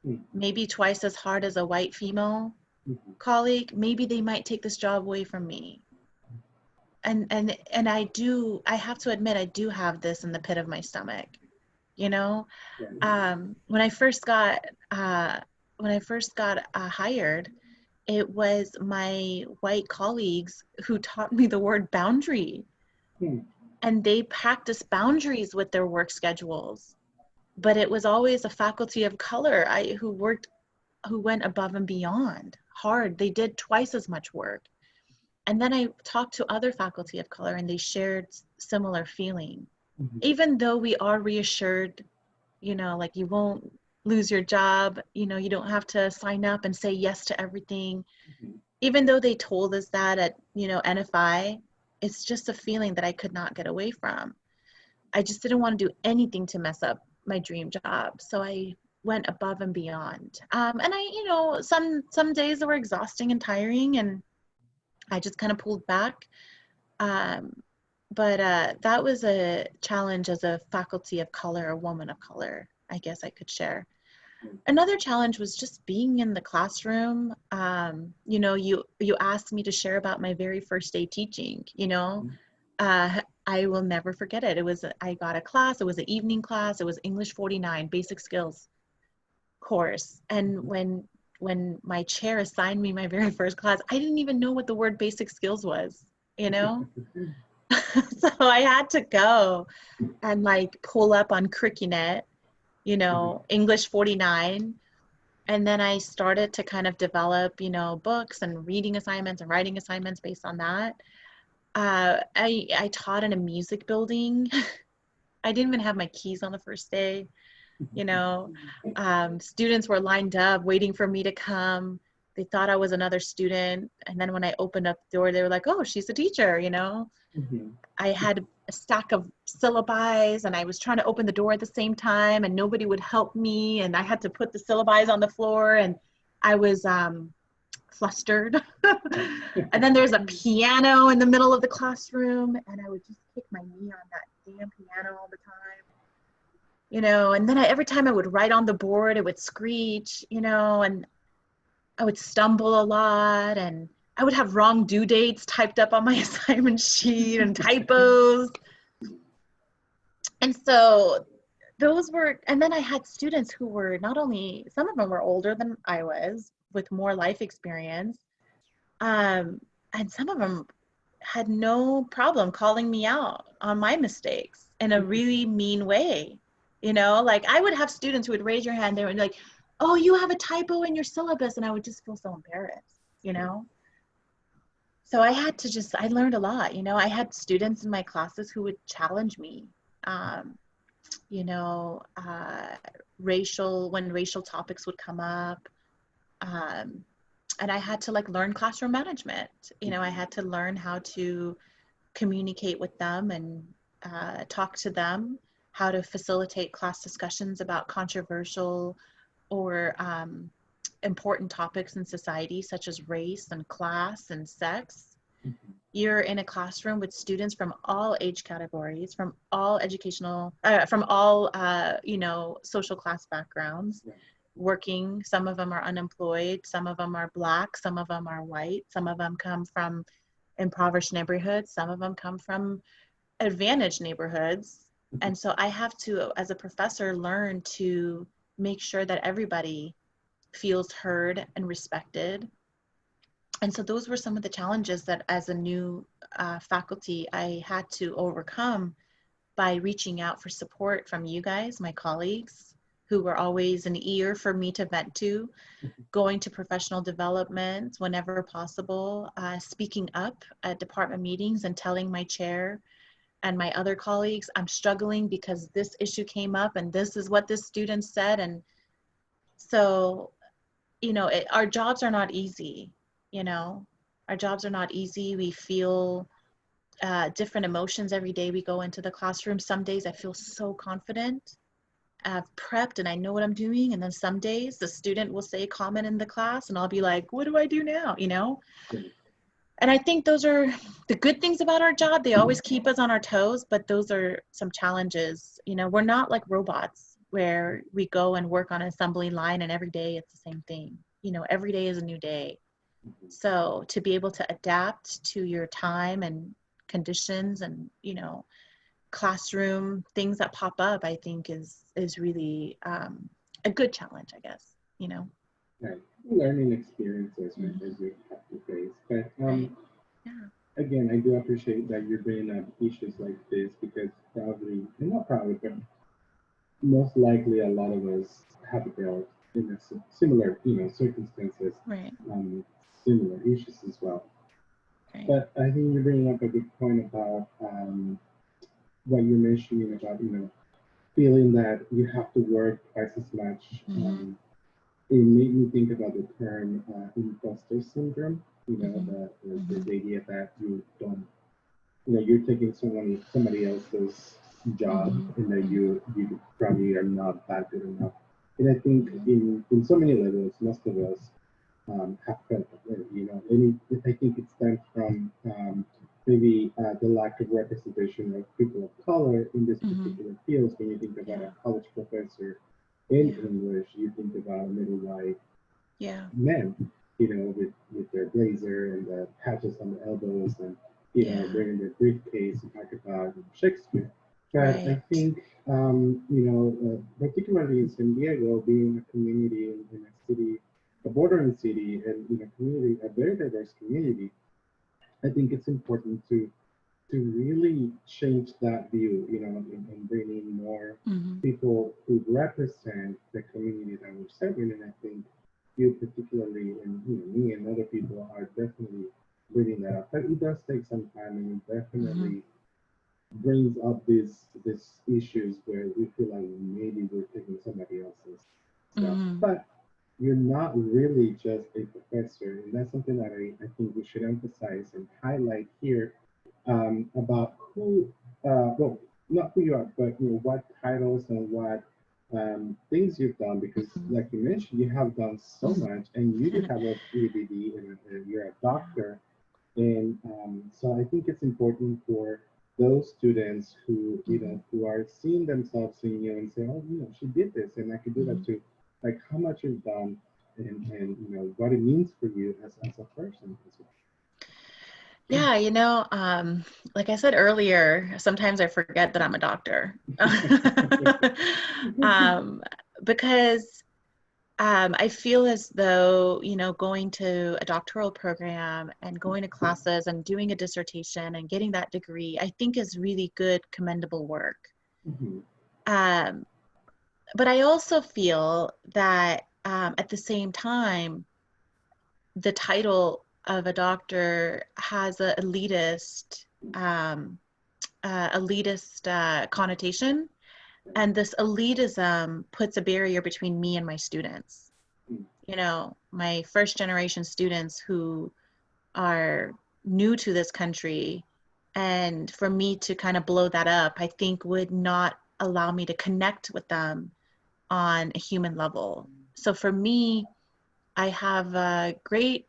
A: Mhm.
B: maybe twice as hard as a white female
A: Mhm.
B: colleague, maybe they might take this job away from me. And I have to admit, I do have this in the pit of my stomach, you know.
A: Right.
B: When I first got hired, it was my white colleagues who taught me the word boundary,
A: Hmm.
B: and they practice boundaries with their work schedules. But it was always a faculty of color who went above and beyond hard. They did twice as much work. And then I talked to other faculty of color and they shared similar feeling.
A: Mhm.
B: Even though we are reassured, you know, like you won't lose your job, you know, you don't have to sign up and say yes to everything.
A: Mhm.
B: Even though they told us that at, you know, NFI, it's just a feeling that I could not get away from. I just didn't want to do anything to mess up my dream job. So I went above and beyond. And I, you know, some days were exhausting and tiring and I just kind of pulled back. Um, but that was a challenge as a faculty of color, a woman of color, I guess I could share. Another challenge was just being in the classroom. You know, you asked me to share about my very first day teaching. You know, I will never forget it. I got a class. It was an evening class. It was English 49, basic skills. course. And when my chair assigned me my very first class, I didn't even know what the word basic skills was, you know? So I had to go and like pull up on CurricuNet, you know, English 49. And then I started to kind of develop, you know, books and reading assignments and writing assignments based on that. I taught in a music building. I didn't even have my keys on the first day. You know, students were lined up waiting for me to come. They thought I was another student. And then when I opened up the door, they were like, oh, she's a teacher, you know. I had a stack of syllabi and I was trying to open the door at the same time and nobody would help me. And I had to put the syllabi on the floor and I was flustered. And then there's a piano in the middle of the classroom and I would just kick my knee on that damn piano all the time. You know, and then every time I would write on the board, it would screech, you know, and I would stumble a lot and I would have wrong due dates typed up on my assignment sheet and typos. And so those were, and then I had students who were not only, some of them were older than I was with more life experience. And some of them had no problem calling me out on my mistakes in a really mean way. You know, like I would have students who would raise your hand there and be like, oh, you have a typo in your syllabus. And I would just feel so embarrassed, you know? So I had to just, I learned a lot, you know, I had students in my classes who would challenge me, you know, when racial topics would come up. And I had to like learn classroom management. You know, I had to learn how to communicate with them and talk to them, how to facilitate class discussions about controversial or important topics in society, such as race and class and sex. You're in a classroom with students from all age categories, from all educational, from all, you know, social class backgrounds, working. Some of them are unemployed, some of them are Black, some of them are white, some of them come from impoverished neighborhoods, some of them come from advantaged neighborhoods. And so I have to, as a professor, learn to make sure that everybody feels heard and respected. And so those were some of the challenges that as a new faculty, I had to overcome by reaching out for support from you guys, my colleagues, who were always an ear for me to vent to, going to professional development whenever possible, speaking up at department meetings and telling my chair and my other colleagues, I'm struggling because this issue came up and this is what this student said. And so, you know, our jobs are not easy, you know, our jobs are not easy. We feel different emotions every day we go into the classroom. Some days I feel so confident. I've prepped and I know what I'm doing. And then some days the student will say a comment in the class and I'll be like, what do I do now? You know? And I think those are the good things about our job. They always keep us on our toes, but those are some challenges. You know, we're not like robots where we go and work on an assembly line and every day it's the same thing. You know, every day is a new day. So to be able to adapt to your time and conditions and, you know, classroom things that pop up, I think is really a good challenge, I guess, you know.
A: Right. Learning experiences as you have to face. But
B: Right. Yeah.
A: again, I do appreciate that you're bringing up issues like this because probably, and not probably, but most likely a lot of us have dealt in a similar, you know, circumstances,
B: Right.
A: similar issues as well.
B: Right.
A: But I think you're bringing up a good point about what you're mentioning about, you know, feeling that you have to work twice as much. It made me think about the term imposter syndrome. You know, the idea that you don't, you know, you're taking somebody else's job, and that you probably are not that good enough. And I think in so many levels, most of us have felt that way. You know, I think it stems from maybe the lack of representation of people of color in this particular field. When you think about a college professor in English, you think about middle white men, you know, with their blazer and the patches on the elbows and, you know, bringing their briefcase and talk about Shakespeare. But I
B: Right.
A: think, particularly in San Diego, being a community in a city, a bordering city, and in a community, a very diverse community, I think it's important to really change that view, and bring in more
B: Hmm.
A: people who represent the community that we're serving. And I think you particularly, and me and other people are definitely bringing that up. But it does take some time, and it
B: Hmm.
A: definitely brings up these issues where we feel like maybe we're taking somebody else's stuff.
B: Hmm.
A: But you're not really just a professor, and that's something that I think we should emphasize and highlight here, about well, not who you are, but what titles and what things you've done. Because, like you mentioned, you have done so much, and you do have a PhD, and you're a doctor, and so I think it's important for those students who
B: Hmm.
A: who are seeing themselves in you and say, oh, she did this, and I could do that
B: Hmm.
A: too. Like how much you've done, and what it means for you as a person as well.
B: Yeah, like I said earlier, sometimes I forget that I'm a doctor. um, because I feel as though, going to a doctoral program and going to classes and doing a dissertation and getting that degree, I think is really good, commendable work.
A: Mhm.
B: Um, but I also feel that at the same time, the title of a doctor has a um, elitist connotation, and this elitism puts a barrier between me and my students. My first generation students who are new to this country, and for me to kind of blow that up, I think would not allow me to connect with them on a human level. So for me, I have a great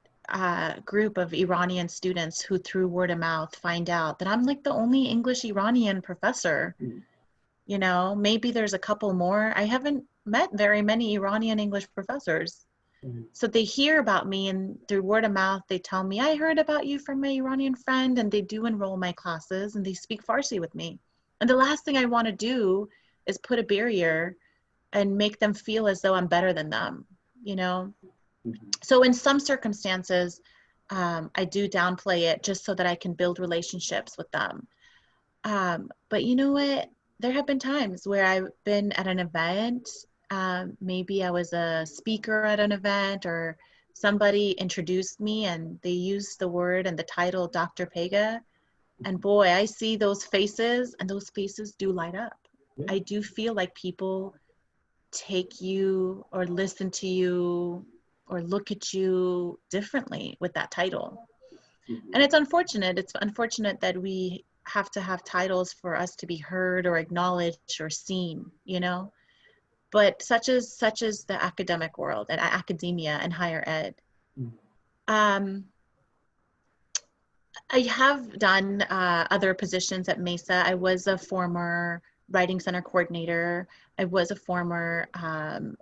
B: group of Iranian students who, through word of mouth, find out that I'm like the only English Iranian professor.
A: Mhm.
B: Maybe there's a couple more. I haven't met very many Iranian English professors. So they hear about me, and through word of mouth, they tell me, I heard about you from my Iranian friend, and they do enroll my classes and they speak Farsi with me. And the last thing I want to do is put a barrier and make them feel as though I'm better than them, you know?
A: Mhm.
B: So in some circumstances, I do downplay it just so that I can build relationships with them. But you know what? There have been times where I've been at an event. Maybe I was a speaker at an event, or somebody introduced me and they used the word and the title Dr. Pegah. And boy, I see those faces, and those faces do light up.
A: Yeah.
B: I do feel like people take you or listen to you or look at you differently with that title. And
A: Mhm.
B: it's unfortunate. It's unfortunate that we have to have titles for us to be heard or acknowledged or seen, But such is the academic world and academia and higher ed.
A: Mhm.
B: Um, I have done other positions at Mesa. I was a former writing center coordinator. I was a former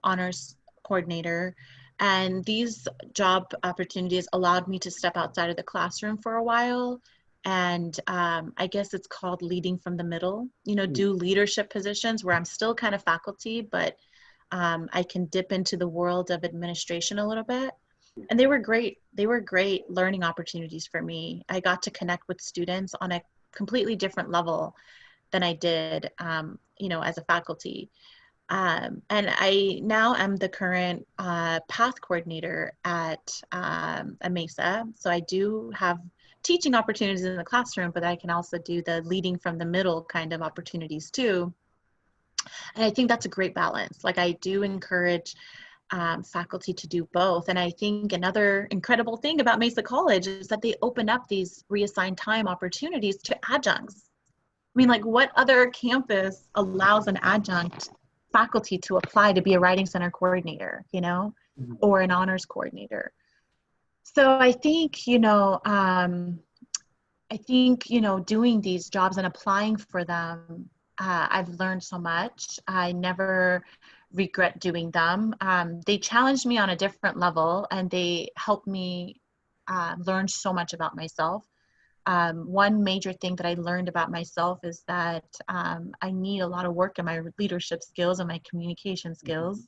B: honors coordinator. And these job opportunities allowed me to step outside of the classroom for a while. And I guess it's called leading from the middle,
A: Mhm.
B: do leadership positions where I'm still kind of faculty, but I can dip into the world of administration a little bit. And they were great. They were great learning opportunities for me. I got to connect with students on a completely different level than I did, as a faculty. And I now am the current path coordinator at a Mesa. So I do have teaching opportunities in the classroom, but I can also do the leading from the middle kind of opportunities too. And I think that's a great balance. Like I do encourage faculty to do both. And I think another incredible thing about Mesa College is that they open up these reassigned time opportunities to adjuncts. I mean, like what other campus allows an adjunct faculty to apply to be a writing center coordinator,
A: Mhm.
B: or an honors coordinator? So I think, doing these jobs and applying for them, I've learned so much. I never regret doing them. They challenged me on a different level, and they helped me learn so much about myself. one major thing that I learned about myself is that I need a lot of work in my leadership skills and my communication skills.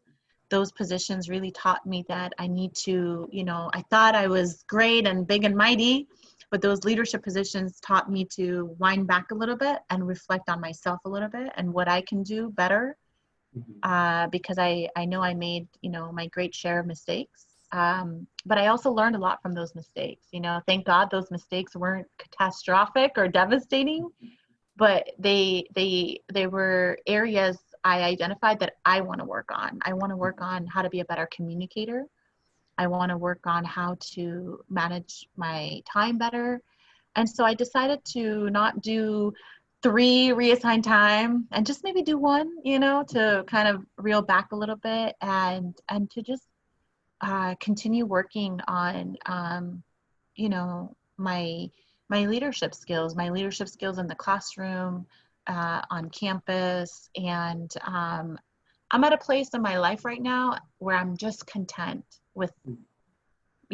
B: Those positions really taught me that I need to, I thought I was great and big and mighty, but those leadership positions taught me to wind back a little bit and reflect on myself a little bit and what I can do better. Because I know I made, my great share of mistakes. But I also learned a lot from those mistakes. Thank God those mistakes weren't catastrophic or devastating, but they were areas I identified that I want to work on. I want to work on how to be a better communicator. I want to work on how to manage my time better. And so I decided to not do 3 reassigned time and just maybe do 1, to kind of reel back a little bit and to just continue working on, my leadership skills in the classroom, on campus. And I'm at a place in my life right now where I'm just content with,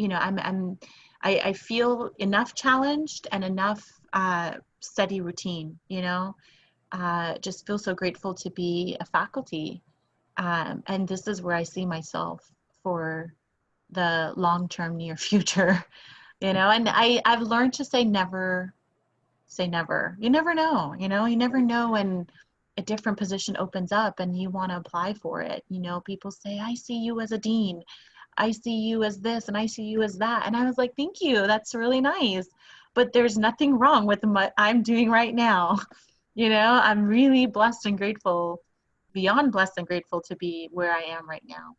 B: I feel enough challenged and enough steady routine, just feel so grateful to be a faculty. And this is where I see myself for the long-term near future, and I've learned to say never. Say never. You never know, you never know when a different position opens up and you want to apply for it. People say, I see you as a dean. I see you as this and I see you as that. And I was like, thank you. That's really nice. But there's nothing wrong with what I'm doing right now. I'm really blessed and grateful, beyond blessed and grateful to be where I am right now.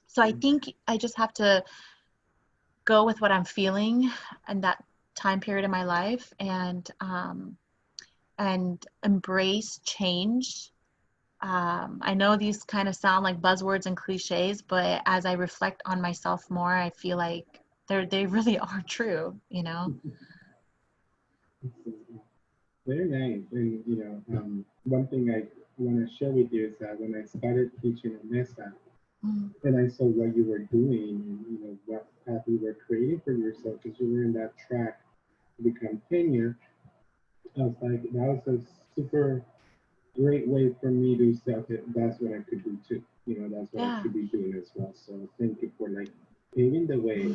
B: So I think I just have to go with what I'm feeling in that time period in my life and embrace change. I know these kind of sound like buzzwords and cliches, but as I reflect on myself more, I feel like they really are true,
A: Very nice. And one thing I want to share with you is that when I started teaching at MESA, and I saw what you were doing, and what path you were creating for yourself, because you were in that track to become tenure. I was like, that was a super great way for me to say, okay, that's what I could do too. That's what I
B: Yeah.
A: should be doing as well. So thank you for like paving the way,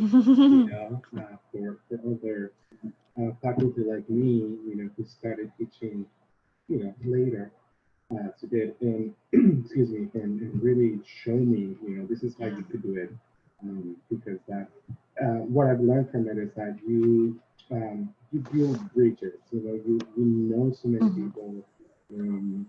A: for other faculty like me, who started teaching, later to get and excuse me, and really show me, this is how you could do it. Because that what I've learned from it is that you build bridges. You know so many people, um,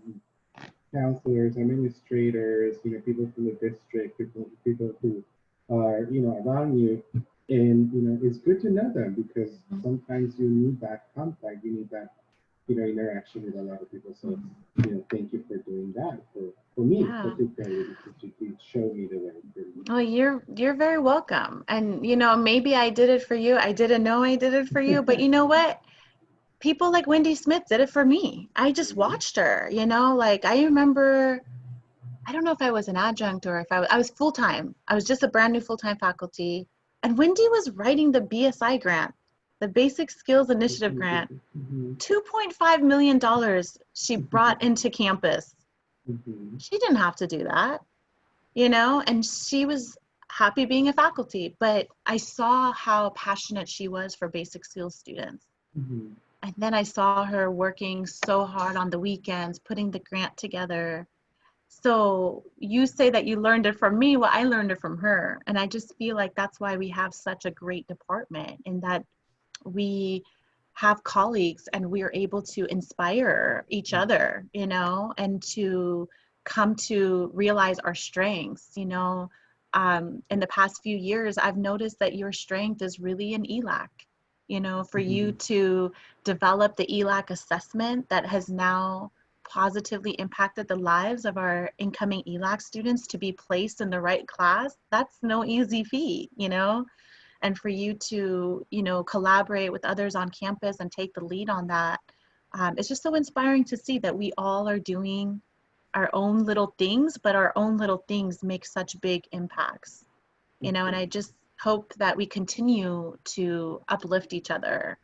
A: counselors, administrators, people from the district, people who are, around you. And, it's good to know them because sometimes you need that contact, you need that, interaction with a lot of people. So, thank you for doing that for me,
B: Yeah.
A: particularly because you did show me the way.
B: Well, you're very welcome. And maybe I did it for you. I didn't know I did it for you, but you know what? People like Wendy Smith did it for me. I just watched her, like I remember, I don't know if I was an adjunct or if I was full-time. I was just a brand new full-time faculty. And Wendy was writing the BSI grant, the Basic Skills Initiative grant. $2.5 million she brought into campus. She didn't have to do that, and she was happy being a faculty. But I saw how passionate she was for basic skills students. And then I saw her working so hard on the weekends, putting the grant together. So you say that you learned it from me. Well, I learned it from her. And I just feel like that's why we have such a great department, in that we have colleagues and we are able to inspire each other, and to come to realize our strengths. In the past few years, I've noticed that your strength is really in ELAC. For you to develop the ELAC assessment that has now positively impacted the lives of our incoming ELAC students to be placed in the right class, that's no easy feat, and for you to, collaborate with others on campus and take the lead on that. It's just so inspiring to see that we all are doing our own little things, but our own little things make such big impacts, and I just hope that we continue to uplift each other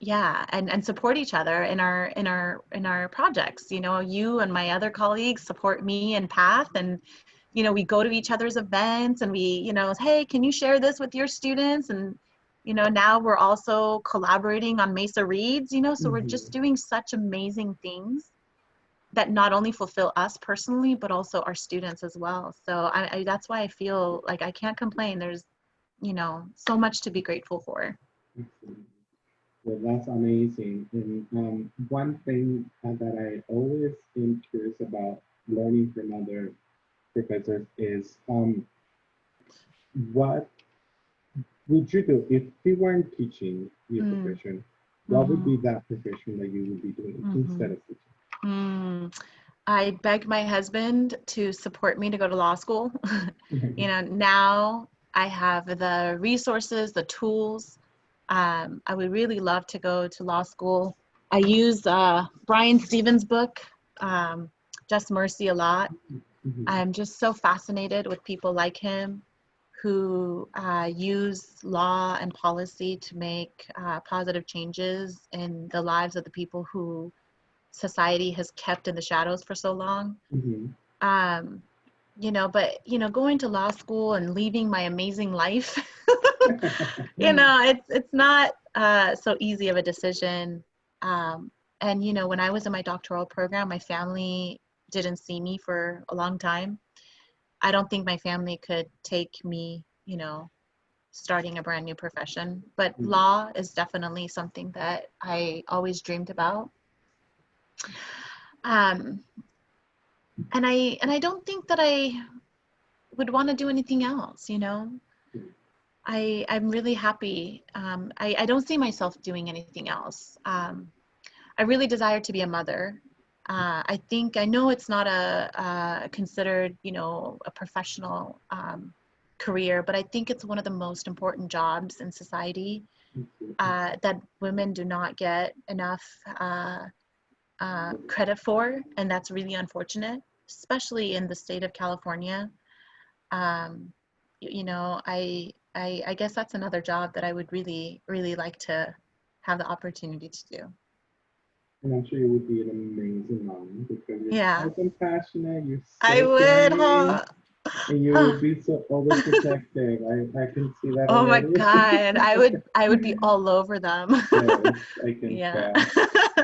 B: Yeah, and support each other in our projects. You know, you and my other colleagues support me in Path, and you know, we go to each other's events, and we, you know, hey, can you share this with your students? And you know, now we're also collaborating on Mesa Reads, you know, so we're just doing such amazing things that not only fulfill us personally, but also our students as well. So I that's why I feel like I can't complain. There's, you know, so much to be grateful for.
A: Well, that's amazing. And one thing that I always am curious about learning from other professors is what would you do if you weren't teaching your profession? What would be that profession that you would be doing instead of teaching?
B: I begged my husband to support me to go to law school. You
A: Mhm.
B: know, now I have the resources, the tools. I would really love to go to law school. I use Brian Stevens' book, Just Mercy, a lot.
A: Mhm.
B: I'm just so fascinated with people like him who use law and policy to make positive changes in the lives of the people who society has kept in the shadows for so long.
A: Mhm.
B: Um, you know, but you know, going to law school and leaving my amazing life, you know, it's not so easy of a decision. And you know, when I was in my doctoral program, my family didn't see me for a long time. I don't think my family could take me, you know, starting a brand new profession. But
A: Mhm.
B: law is definitely something that I always dreamed about. Um, and I don't think that I would want to do anything else, you know. I'm really happy. I don't see myself doing anything else. I really desire to be a mother. I think I know it's not a considered, you know, a professional career, but I think it's one of the most important jobs in society that women do not get enough credit for, and that's really unfortunate, especially in the state of California. Um, you know, I guess that's another job that I would really, really like to have the opportunity to do.
A: And I'm sure you would be an amazing mom because you're
B: Yeah,
A: so compassionate, you're
B: I
A: so
B: would,
A: caring,
B: huh?
A: and you would be so overprotective. I can see that
B: Oh my
A: already.
B: God, I would be all over them.
A: Yes, I can
B: Yeah.
A: tell.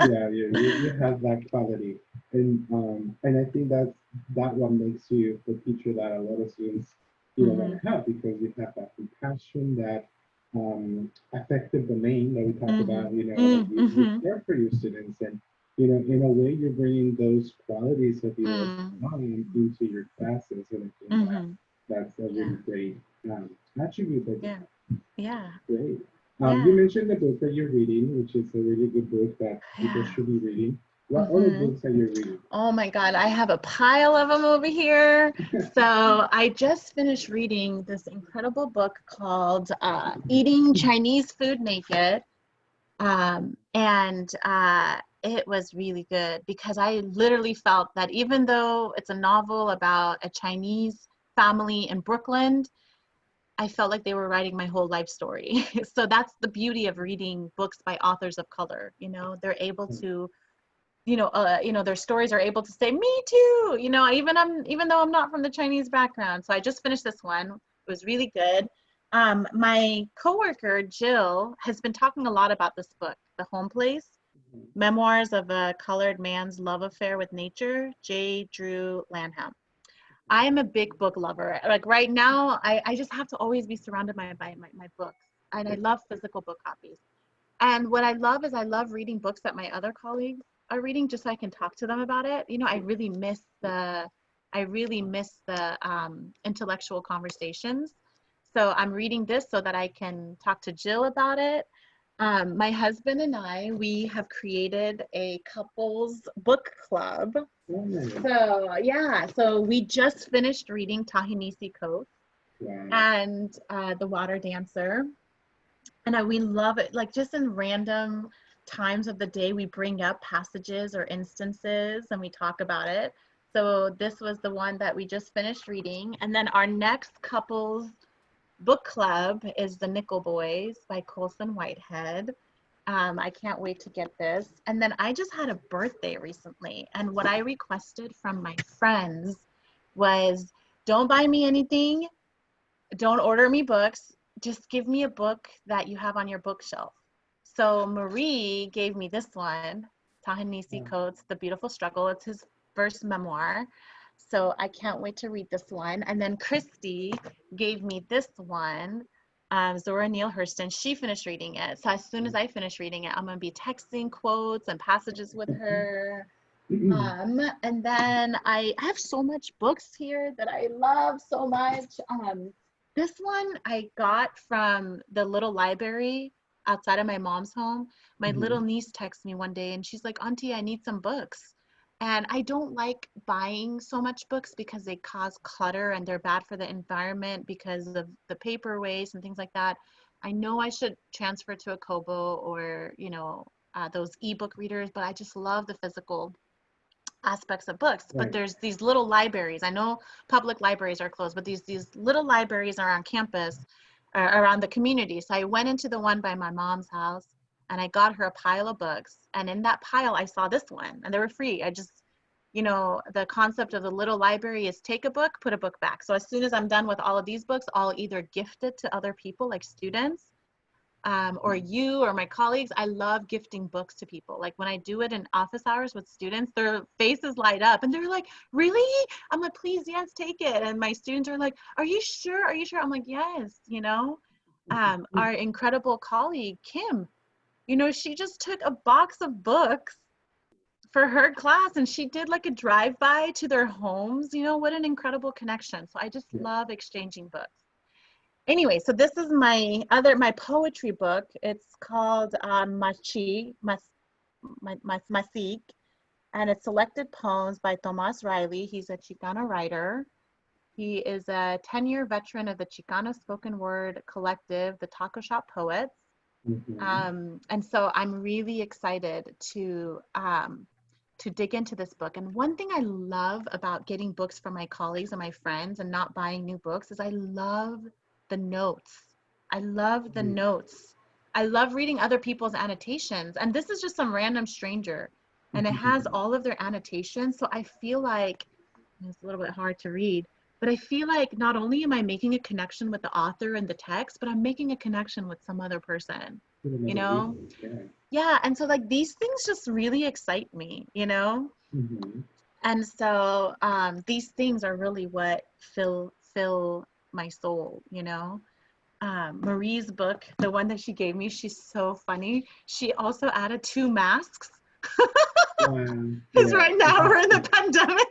A: Yeah, you have that quality, and I think that what makes you the teacher that a lot of students want
B: Hmm.
A: to have because you have that compassion, that affective domain that we talk
B: Hmm.
A: about. That you
B: Hmm.
A: care for your students, and in a way you're bringing those qualities of your
B: Hmm.
A: mom into your classes, and I think
B: Hmm.
A: that's a
B: Yeah.
A: really great attribute that you
B: Yeah.
A: have.
B: Yeah.
A: Great. You
B: Yeah.
A: mentioned the book that you're reading, which is a really good book that people
B: Yeah.
A: should be reading. What other
B: Hmm.
A: books are you reading?
B: Oh my God, I have a pile of them over here. So I just finished reading this incredible book called Eating Chinese Food Naked. And it was really good because I literally felt that even though it's a novel about a Chinese family in Brooklyn, I felt like they were writing my whole life story. So that's the beauty of reading books by authors of color. You know, they're able to, their stories are able to say, "Me too." You know, even though I'm not from the Chinese background. So I just finished this one. It was really good. My coworker Jill has been talking a lot about this book, The Home Place: Memoirs of a Colored Man's Love Affair with Nature, J. Drew Lanham. I am a big book lover. Like right now, I just have to always be surrounded by my books. And I love physical book copies. And what I love is I love reading books that my other colleagues are reading just so I can talk to them about it. You know, I really miss the intellectual conversations. So I'm reading this so that I can talk to Jill about it. My husband and we have created a couples book club.
A: Oh,
B: So yeah, so we just finished reading Ta-Nehisi Coates
A: wow.
B: and The Water Dancer, and we love it. Like just in random times of the day, we bring up passages or instances and we talk about it. So this was the one that we just finished reading, and then our next couples book club is The Nickel Boys by Colson Whitehead. I can't wait to get this. And then I just had a birthday recently, and what I requested from my friends was, don't buy me anything, don't order me books, just give me a book that you have on your bookshelf. So Marie gave me this one, Ta-Nehisi Coates' The Beautiful Struggle. It's his first memoir. So I can't wait to read this one. And then Christy gave me this one, Zora Neale Hurston. She finished reading it. So as soon as I finish reading it, I'm going to be texting quotes and passages with her. And then I have so much books here that I love so much. This one I got from the little library outside of my mom's home. My little niece texted me one day and she's like, Auntie, I need some books. And I don't like buying so much books because they cause clutter and they're bad for the environment because of the paper waste and things like that. I know I should transfer to a Kobo or, those ebook readers, but I just love the physical aspects of books.
A: Right.
B: But there's these little libraries. I know public libraries are closed, but these little libraries around campus, around the community. So I went into the one by my mom's house and I got her a pile of books. And in that pile, I saw this one and they were free. I just, the concept of the little library is take a book, put a book back. So as soon as I'm done with all of these books, I'll either gift it to other people like students, or you or my colleagues. I love gifting books to people. Like when I do it in office hours with students, their faces light up and they're like, really? I'm like, please, yes, take it. And my students are like, are you sure? Are you sure? I'm like, yes, our incredible colleague, Kim, she just took a box of books for her class and she did like a drive-by to their homes. What an incredible connection. So I just love exchanging books. Anyway, so this is my poetry book. It's called Masik, and it's selected poems by Tomas Riley. He's a Chicano writer. He is a 10-year veteran of the Chicano spoken word collective, the Taco Shop Poets. And so I'm really excited to dig into this book. And one thing I love about getting books from my colleagues and my friends and not buying new books is I love the notes. I love the notes. I love reading other people's annotations. And this is just some random stranger. And it has all of their annotations. So I feel like, it's a little bit hard to read, but I feel like not only am I making a connection with the author and the text, but I'm making a connection with some other person, Yeah. And so like these things just really excite me, And so these things are really what fill my soul, Marie's book, the one that she gave me, she's so funny. She also added 2 masks. Because right now we're in the pandemic.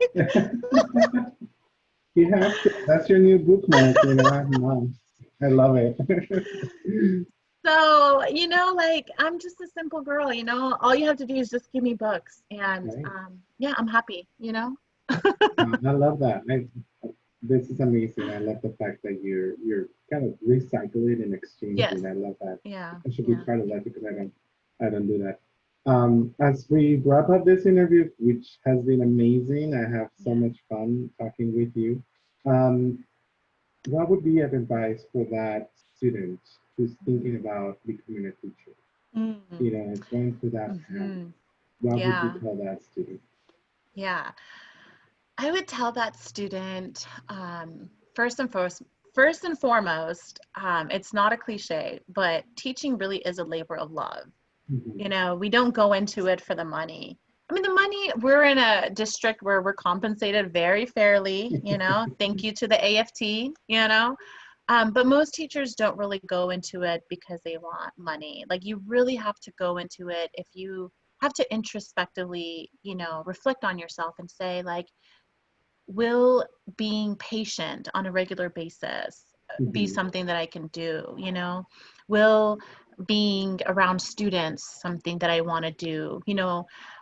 A: You have to. That's your new bookmark, I love it.
B: So, like I'm just a simple girl, all you have to do is just give me books and yeah, I'm happy,
A: I love that. This is amazing. I love the fact that you're kind of recycling and exchanging. I love that.
B: Yeah.
A: I should be part of that because I don't do that. As we wrap up this interview, which has been amazing, I have so much fun talking with you. What would be your advice for that student who's thinking about becoming a teacher? Going through that path. What would you tell that student?
B: Yeah. I would tell that student, first and foremost, it's not a cliche, but teaching really is a labor of love. We don't go into it for the money. I mean, the money, we're in a district where we're compensated very fairly, thank you to the AFT, but most teachers don't really go into it because they want money. Like you really have to go into it if you have to introspectively, reflect on yourself and say like, will being patient on a regular basis be something that I can do, will being around students something that I want to do,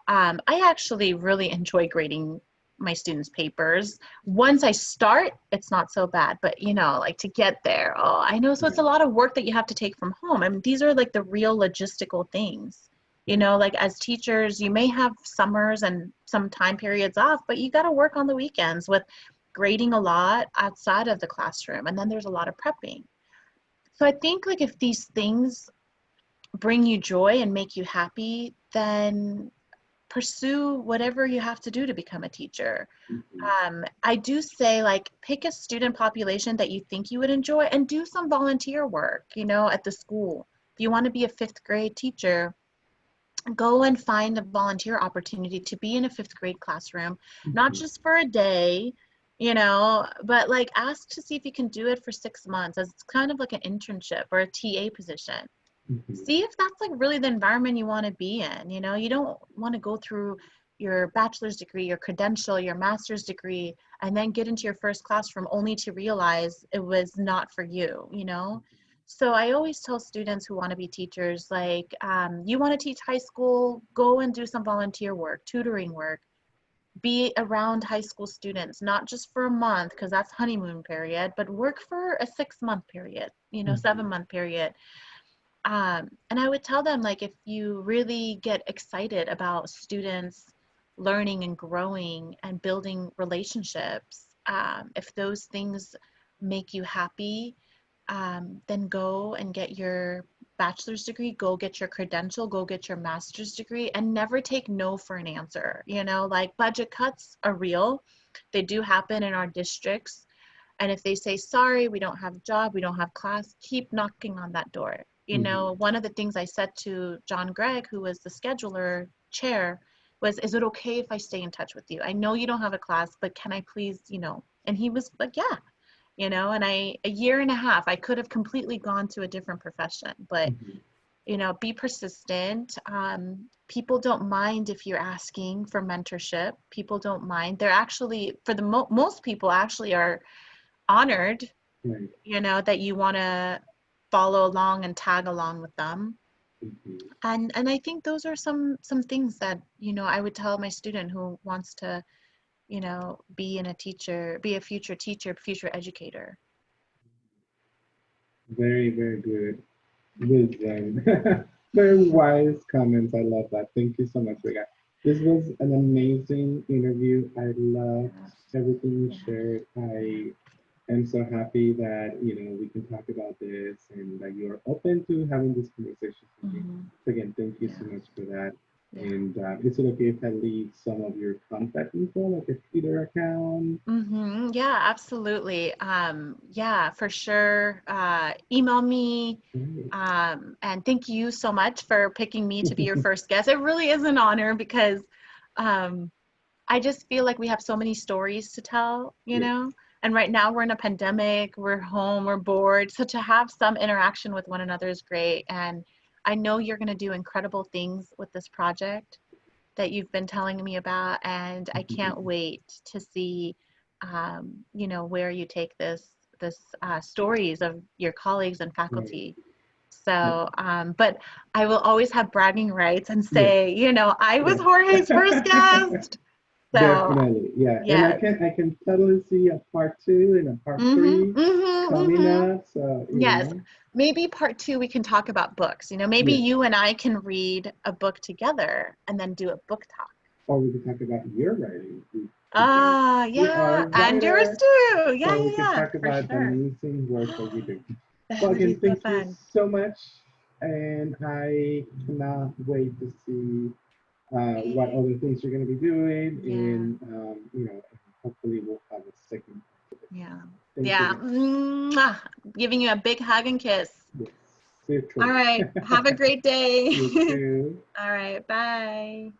B: I actually really enjoy grading my students' papers. Once I start, it's not so bad, but like to get there, I know. So it's a lot of work that you have to take from home. I mean, these are like the real logistical things. Like as teachers, you may have summers and some time periods off, but you got to work on the weekends with grading a lot outside of the classroom. And then there's a lot of prepping. So I think like if these things bring you joy and make you happy, then pursue whatever you have to do to become a teacher. I do say, like, pick a student population that you think you would enjoy and do some volunteer work, you know, at the school. If you want to be a fifth grade teacher, go and find a volunteer opportunity to be in a fifth grade classroom, not just for a day, you know, but like ask to see if you can do it for 6 months as it's kind of like an internship or a TA position. See if that's like really the environment you want to be in. You know, you don't want to go through your bachelor's degree, your credential, your master's degree, and then get into your first classroom only to realize it was not for you, you know? So I always tell students who want to be teachers, like, you want to teach high school, go and do some volunteer work, tutoring work, be around high school students, not just for a month, because that's honeymoon period, but work for a 6-month period, you know, 7-month period. And I would tell them, like, if you really get excited about students learning and growing and building relationships, if those things make you happy, then go and get your bachelor's degree, go get your credential, go get your master's degree, and never take no for an answer. You know, like, budget cuts are real. They do happen in our districts. And if they say, sorry, we don't have a job, we don't have class, keep knocking on that door. You know, one of the things I said to John Gregg, who was the scheduler chair, was, is it okay if I stay in touch with you? I know you don't have a class, but can I please, you know? And he was like, yeah, you know, and a year and a half, I could have completely gone to a different profession, but, you know, be persistent. People don't mind if you're asking for mentorship. People don't mind. They're actually, for the most people actually are honored, you know, that you want to follow along and tag along with them. And I think those are some things that, you know, I would tell my student who wants to, you know, be a future teacher, future educator.
A: Very, very good wisdom. Very wise comments. I love that. Thank you so much, Pegah. This was an amazing interview. I loved everything you shared. I am so happy that we can talk about this and that you're open to having this conversation with me. So again, thank you so much for that. And is it okay if I leave some of your contact info, like a Twitter account?
B: Yeah, absolutely. Yeah, for sure. Email me. And thank you so much for picking me to be your first guest. It really is an honor because I just feel like we have so many stories to tell, you know? And right now we're in a pandemic, we're home, we're bored. So to have some interaction with one another is great. And I know you're going to do incredible things with this project that you've been telling me about. And I can't wait to see, you know, where you take this stories of your colleagues and faculty. So, but I will always have bragging rights and say, you know, I was Jorge's first guest. So,
A: definitely, yeah. And I can totally see a part 2 and a part 3 coming up. So
B: yes, maybe part 2 we can talk about books. You know, maybe you and I can read a book together and then do a book talk.
A: Or we can talk about your writing.
B: Yeah, and yours too. Yeah,
A: so we can talk
B: for
A: about the
B: sure.
A: amazing work that you do.
B: That
A: Well,
B: would be
A: again,
B: so
A: thank you
B: fun.
A: so much, and I cannot wait to see what other things you're going to be doing, and hopefully we'll have a second. Thank you.
B: Mwah. Giving you a big hug and kiss.
A: Yes. See you.
B: All right. Have a great day.
A: You too.
B: All right. Bye.